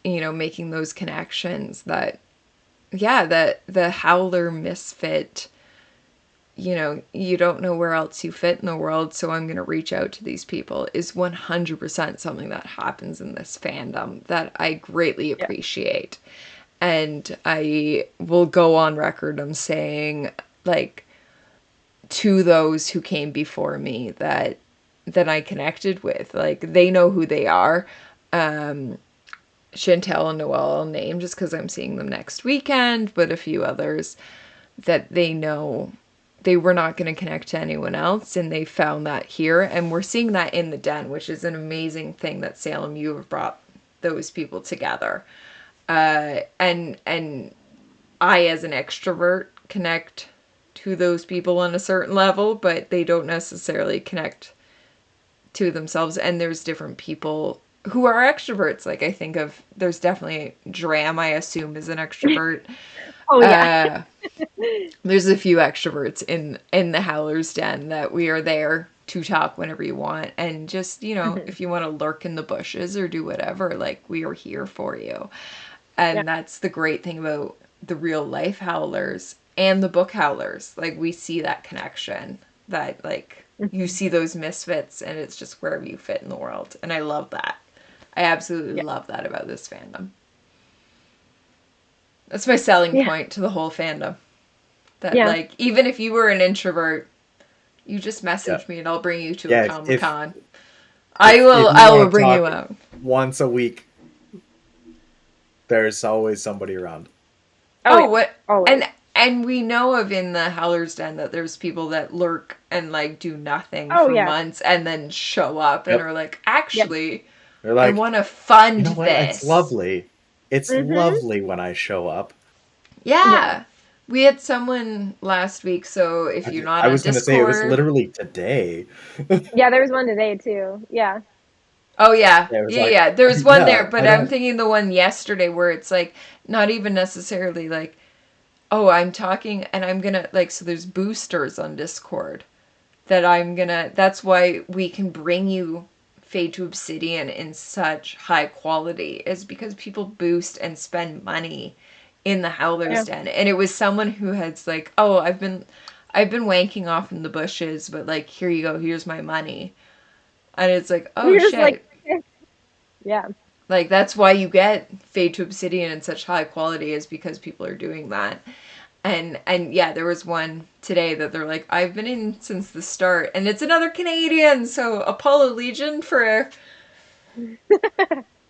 you know, making those connections that, yeah, that the howler misfit, you know, you don't know where else you fit in the world, so I'm going to reach out to these people, is 100% something that happens in this fandom that I greatly appreciate. And I will go on record of saying, like, to those who came before me that I connected with, like, they know who they are. Chantel and Noelle I'll name just because I'm seeing them next weekend, but a few others that they know they were not going to connect to anyone else, and they found that here, and we're seeing that in the Den, which is an amazing thing that Salem, you have brought those people together. And I, as an extrovert, connect to those people on a certain level, but they don't necessarily connect to themselves. And there's different people who are extroverts. Like, I think of, there's definitely Dram, I assume, is an extrovert. Oh yeah. There's a few extroverts in the Howler's Den that we are there to talk whenever you want, and just, you know, if you want to lurk in the bushes or do whatever, like, we are here for you. And that's the great thing about the real life Howlers and the book Howlers. Like, we see that connection, that, like, you see those misfits, and it's just wherever you fit in the world. And I love that. I absolutely love that about this fandom. That's my selling point to the whole fandom. That, like, even if you were an introvert, you just message me and I'll bring you to a Comic-Con. I will bring you out. Once a week, there's always somebody around. What? And we know of in the Howler's Den that there's people that lurk and, like, do nothing for months and then show up and are like, actually, they're like, I want to fund this. It's lovely. It's lovely when I show up. Yeah. We had someone last week, so if you're not on Discord... I was going to say, it was literally today. Yeah, there was one today, too. Yeah. Oh, yeah. Yeah. There's one there, but I'm thinking the one yesterday where it's, like, not even necessarily, like, oh, I'm talking, and I'm going to, like, so there's boosters on Discord that I'm going to... That's why we can bring you Fade to Obsidian in such high quality, is because people boost and spend money in the Howler's Den. And it was someone who had, like, oh, I've been wanking off in the bushes, but, like, here you go, here's my money. And it's like, oh, you're shit. Just like, yeah. Like, that's why you get Fade to Obsidian in such high quality, is because people are doing that. And yeah, there was one today that they're like, I've been in since the start, and it's another Canadian, so Apollo Legion for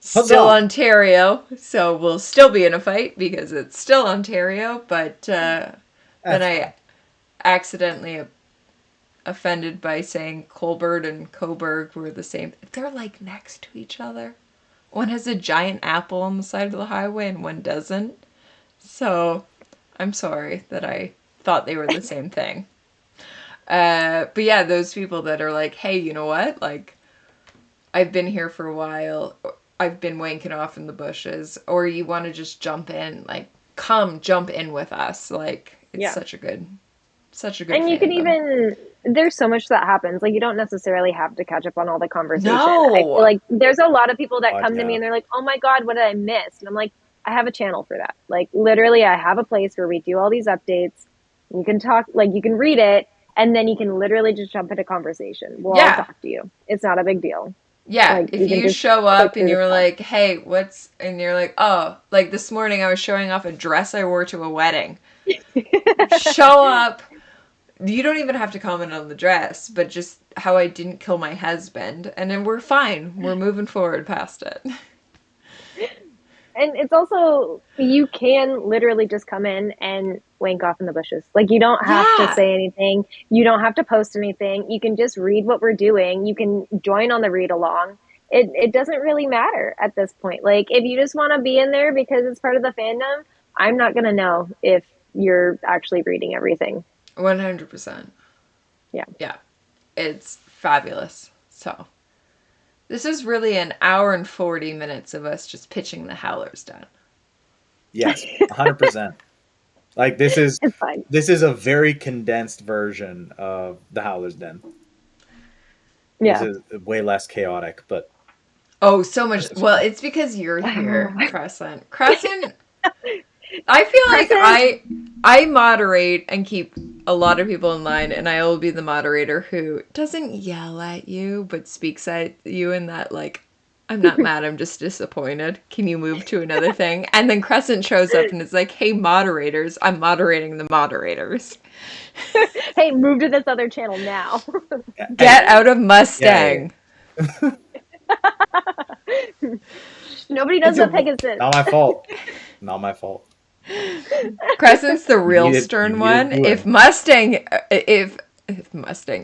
still Ontario, so we'll still be in a fight because it's still Ontario, but then I accidentally offended by saying Colbert and Coburg were the same. They're, like, next to each other. One has a giant apple on the side of the highway and one doesn't. So I'm sorry that I thought they were the same thing. But yeah, those people that are like, hey, you know what? Like, I've been here for a while. I've been wanking off in the bushes. Or you want to just jump in. Like, come jump in with us. Like, it's such a good and you can even... There's so much that happens. Like, you don't necessarily have to catch up on all the conversation. No! I feel like there's a lot of people that come to me and they're like, oh my God, what did I miss? And I'm like, I have a channel for that. Like, literally, I have a place where we do all these updates. You can talk, like, you can read it, and then you can literally just jump into conversation. We'll all talk to you. It's not a big deal. Yeah, Like, if you can you just show click up and through the you're stuff. like, hey, and you're like, oh, like this morning I was showing off a dress I wore to a wedding. Show up. You don't even have to comment on the dress, but just how I didn't kill my husband. And then we're fine. We're moving forward past it. And it's also, you can literally just come in and wank off in the bushes. Like, you don't have to Yeah. say anything. You don't have to post anything. You can just read what we're doing. You can join on the read along. It doesn't really matter at this point. Like, if you just want to be in there because it's part of the fandom, I'm not going to know if you're actually reading everything. 100%. Yeah. Yeah. It's fabulous. So, this is really an hour and 40 minutes of us just pitching the Howlers Den. Yes, 100%. Like this is It's fine. a very condensed version of the Howler's Den. Yeah. This is way less chaotic, but Oh, so much. this is Well, fun. it's because you're here, Crescent. Crescent, I feel like Crescent. I moderate and keep a lot of people in line, and I will be the moderator who doesn't yell at you, but speaks at you in that, like, I'm not mad, I'm just disappointed. Can you move to another thing? And then Crescent shows up and is like, hey, moderators, I'm moderating the moderators. Hey, move to this other channel now. Get out of Mustang. Yeah. Nobody does the Pegasus. Not my fault. Not my fault. Crescent's the real You stern needed one. doing.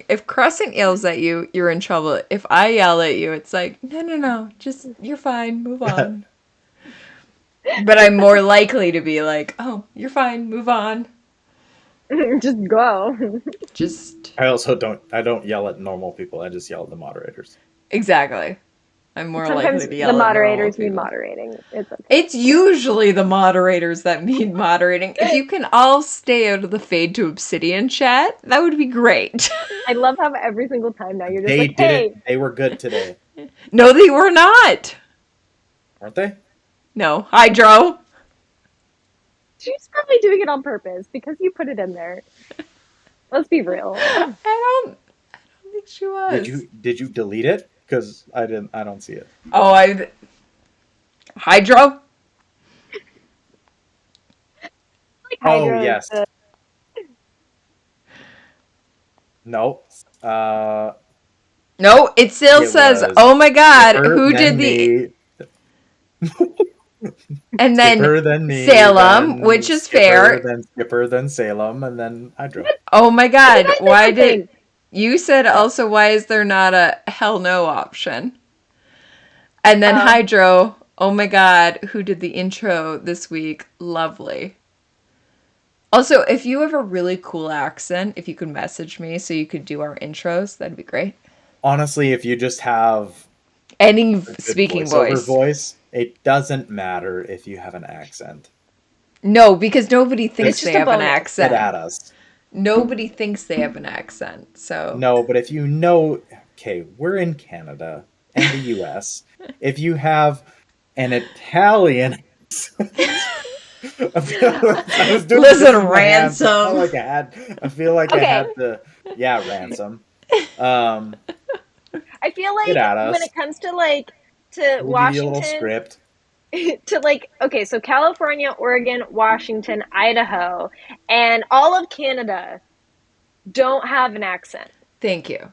If Crescent yells at you, you're in trouble. If I yell at you, it's like, no, just, you're fine, move on. But I'm more likely to be like, oh, you're fine, move on. Just go. Just, I don't yell at normal people. I just yell at the moderators. exactly. I'm more Sometimes likely to the yell at normal moderators need people. moderating. It's okay. It's usually the moderators that need moderating. If you can all stay out of the Fade to Obsidian chat, that would be great. I love how every single time now you're just They like, did hey. it. They were good today. No, they were not. Weren't they? No, Hydro. She's probably doing it on purpose because you put it in there. Let's be real. I don't think she was. Did you delete it? Because I don't see it. Oh, Hydro? Like Oh Hydro yes. is No. No, it still It says, was oh my god, Skipper, who then did the... me. And Skipper, then then me, Salem, then which is Skipper, fair. then Skipper, then Salem, and then Hydro. Oh my What did I god, say why something? did... You said also, why is there not a hell no option? And then Hydro, oh my god, who did the intro this week? Lovely. Also, if you have a really cool accent, if you could message me so you could do our intros, that'd be great. Honestly, if you just have Any a good speaking voiceover voice. voice, it doesn't matter if you have an accent. No, because nobody thinks just they a have an bonus. accent. Get at us. Nobody thinks they have an accent, so... No, but if you know... Okay, we're in Canada and the US. If you have an Italian accent... I was doing this Listen, with my hands. I felt Ransom. like I feel like I Okay. had to... Yeah, Ransom. I feel like Get at when us. it comes to like to We'll give you a little Washington, script. to like, okay, so California, Oregon, Washington, Idaho, and all of Canada don't have an accent. Thank you.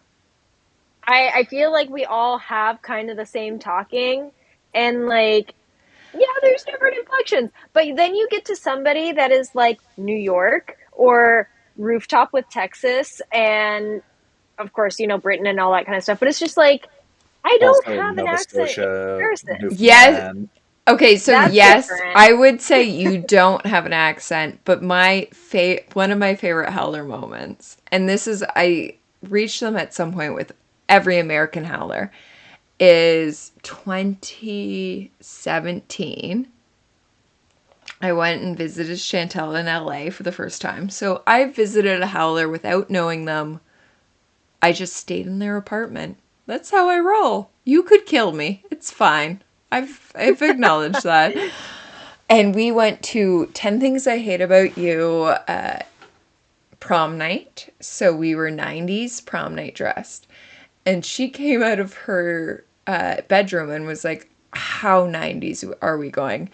I feel like we all have kind of the same talking, and like, yeah, there's different inflections, but then you get to somebody that is like New York or Rooftop with Texas, and of course, you know, Britain and all that kind of stuff, but it's just like, I don't Also, have an Nova accent in Scotia, comparison. Yes. Newfoundland. Okay, so That's yes, different. I would say you don't have an accent, but one of my favorite Howler moments, and this is, I reached them at some point with every American Howler, is 2017. I went and visited Chantel in LA for the first time. So I visited a Howler without knowing them. I just stayed in their apartment. That's how I roll. You could kill me. It's fine. I've acknowledged that. And we went to 10 Things I Hate About You prom night. So we were 90s prom night dressed. And she came out of her bedroom and was like, how 90s are we going?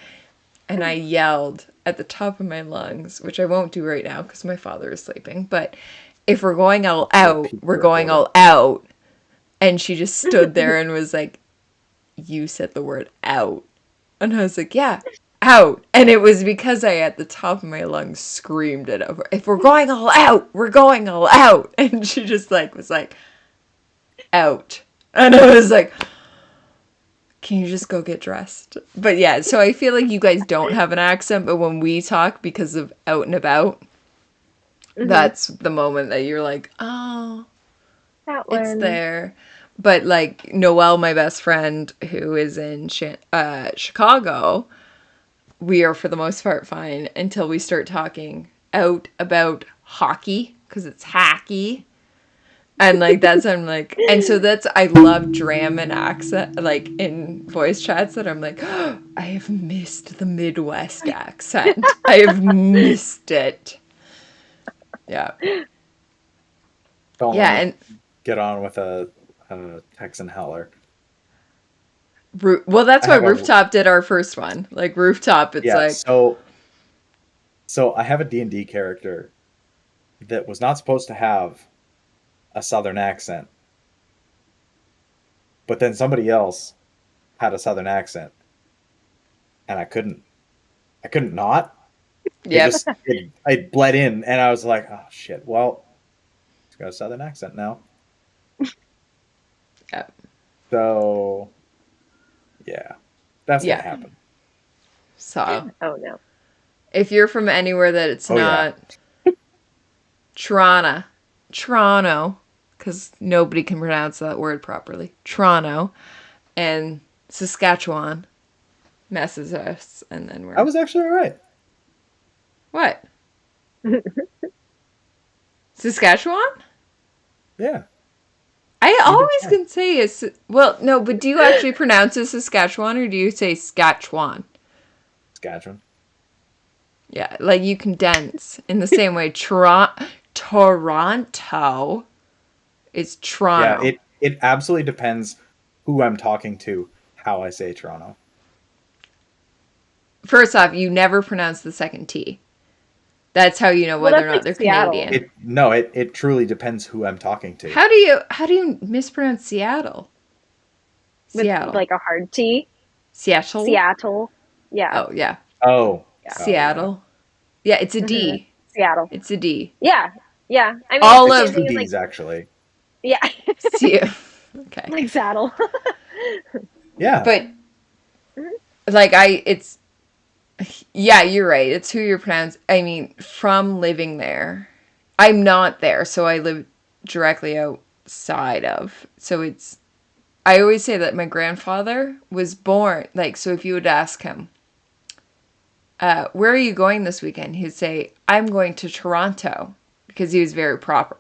And I yelled at the top of my lungs, which I won't do right now because my father is sleeping, but if we're going all out, we're going all out. And she just stood there and was like, you said the word out. And I was like, yeah, out. And it was because I, at the top of my lungs, screamed it over. If we're going all out, we're going all out. And she just like was like, out. And I was like, can you just go get dressed? But yeah, so I feel like you guys don't have an accent, but when we talk because of out and about, that's the moment that you're like, oh, That one. it's there. But like Noelle, my best friend, who is in Chicago, we are for the most part fine until we start talking out about hockey because it's hacky. And like that's I'm like, and so that's I love dram and accent like in voice chats that I'm like, oh, I have missed the Midwest accent. I have missed it. Yeah. Don't Yeah, let me and get on with a Texan howler. well, that's why Rooftop did our first one. Like Rooftop, it's like So I have a D&D character that was not supposed to have a Southern accent, but then somebody else had a Southern accent, and I couldn't not. yeah, It bled in, and I was like, oh shit. Well, it's got a Southern accent now. yeah. So yeah, that's gonna happen. So Oh no. if you're from anywhere that it's not Toronto, because nobody can pronounce that word properly. Toronto and Saskatchewan messes us, and then I was actually all right. What? Saskatchewan? Yeah. I always can say it's well, no, but do you actually pronounce it Saskatchewan or do you say Saskatchewan? Saskatchewan. Yeah, like you condense in the same way. Toronto is Toronto. Yeah, it absolutely depends who I'm talking to, how I say Toronto. First off, you never pronounce the second T. That's how you know whether or not they're Seattle. Canadian. It truly depends who I'm talking to. How do you mispronounce Seattle? Seattle. With like a hard T. Seattle. Seattle. Yeah. Oh yeah. Oh. Yeah. Seattle. Yeah, it's a D. Seattle. It's a D. Yeah. Yeah. I mean, all it's of two D's like, actually. Yeah. Okay. Like saddle. Yeah. But like yeah, you're right. It's who you're pronouncing. I mean, from living there, I'm not there, so I live directly outside of. So it's. I always say that my grandfather was born like. So if you would ask him, where are you going this weekend? He'd say, I'm going to Toronto, because he was very proper.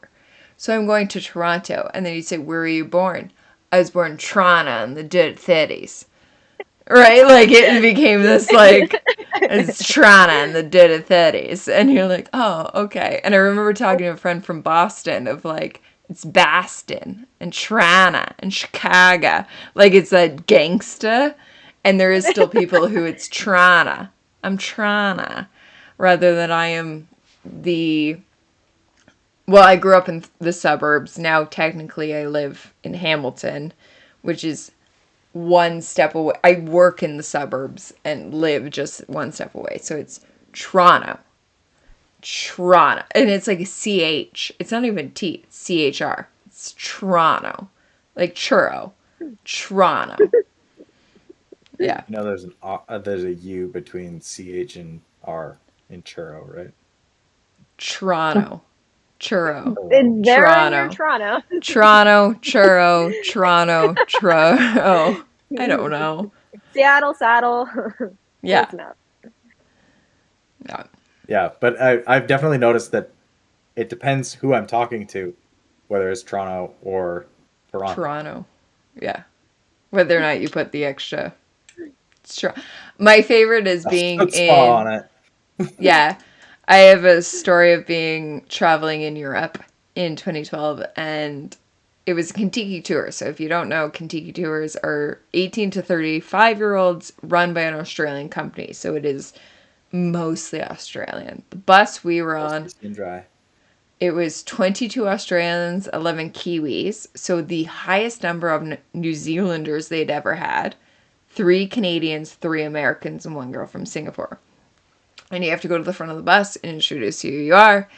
So I'm going to Toronto, and then he'd say, where are you born? I was born in Toronto in the good 30s. Right? Like, it became this, like, it's Toronto in the good 30s. And you're like, oh, okay. And I remember talking to a friend from Boston of, like, it's Boston and Toronto and Chicago. Like, it's a gangsta. And there is still people who it's Toronto. I'm Toronto. Rather than I am the... Well, I grew up in the suburbs. Now, technically, I live in Hamilton, which is one step away. I work in the suburbs and live just one step away. So it's Toronto. Toronto. And it's like a CH. It's not even T. It's CHR. It's Toronto. Like churro. Toronto. Yeah. You know, there's a U between CH and R in churro, right? Toronto. Churro. Toronto. Toronto, churro, Toronto, churro. I don't know. Seattle, saddle. Yeah. Yeah, but I've definitely noticed that it depends who I'm talking to, whether it's Toronto or Toronto. Toronto. Yeah. Whether or not you put the extra. My favorite is being on it. Yeah. I have a story of traveling in Europe in 2012, and it was a Kentucky tour. So if you don't know, Kentucky tours are 18 to 35-year-olds run by an Australian company. So it is mostly Australian. The bus we were on, it was 22 Australians, 11 Kiwis. So the highest number of New Zealanders they'd ever had. 3 Canadians, 3 Americans, and 1 girl from Singapore. And you have to go to the front of the bus and introduce who you are.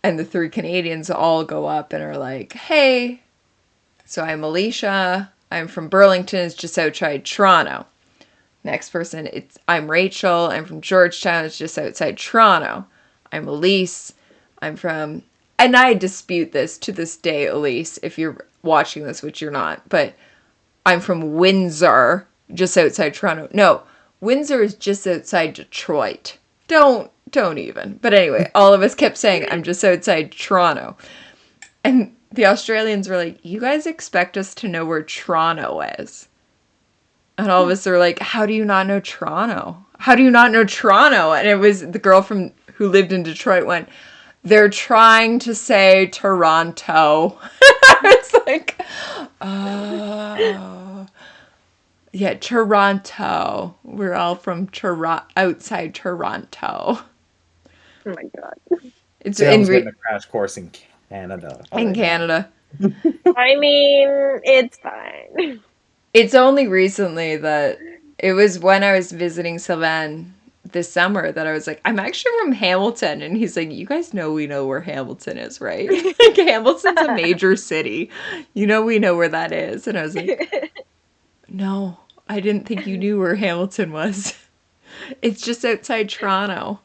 And the 3 Canadians all go up and are like, hey, so I'm Alicia. I'm from Burlington. It's just outside Toronto. Next person, I'm Rachel. I'm from Georgetown. It's just outside Toronto. I'm Elise. I'm from... And I dispute this to this day, Elise, if you're watching this, which you're not. But I'm from Windsor, just outside Toronto. No, Windsor is just outside Detroit. Don't even. But anyway, all of us kept saying, I'm just outside Toronto. And the Australians were like, you guys expect us to know where Toronto is? And all of us were like, how do you not know Toronto? How do you not know Toronto? And it was the girl who lived in Detroit went, they're trying to say Toronto. It's like, oh. Yeah, Toronto. We're all from outside Toronto. Oh my God. It's Salem's getting a crash course in Canada. In Canada. I mean, it's fine. It's only recently that it was when I was visiting Sylvain this summer that I was like, I'm actually from Hamilton. And he's like, you guys know we know where Hamilton is, right? Like, Hamilton's a major city. We know where that is. And I was like, no, I didn't think you knew where Hamilton was. It's just outside Toronto.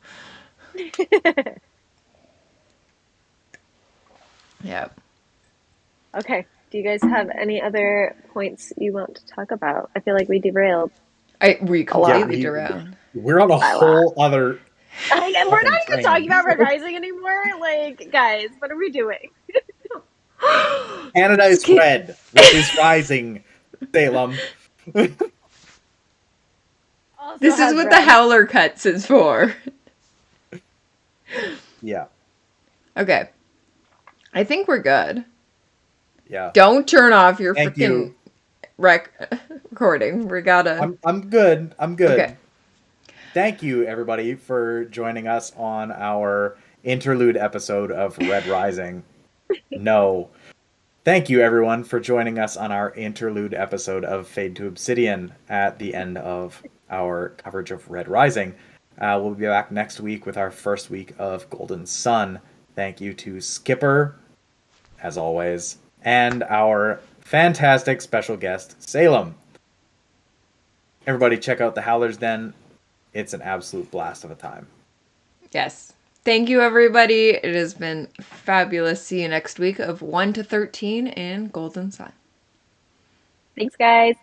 Yeah. Okay. Do you guys have any other points you want to talk about? I feel like we derailed. We completely derailed. We're on a whole other... And we're not even talking about Red Rising anymore. Like, guys, what are we doing? Canada is red. What is rising, Salem? This is what the Howler Cuts is for. Yeah. Okay. I think we're good. Yeah. Don't turn off your freaking recording. We gotta... I'm good. Okay. Thank you, everybody, for joining us on our interlude episode of Red Rising. No. Thank you, everyone, for joining us on our interlude episode of Fade to Obsidian at the end of our coverage of Red Rising. We'll be back next week with our first week of Golden Sun. Thank you to Skipper, as always, and our fantastic special guest, Salem. Everybody check out the Howler's Den. It's an absolute blast of a time. Yes. Thank you, everybody. It has been fabulous. See you next week of 1 to 13 in Golden Sun. Thanks, guys.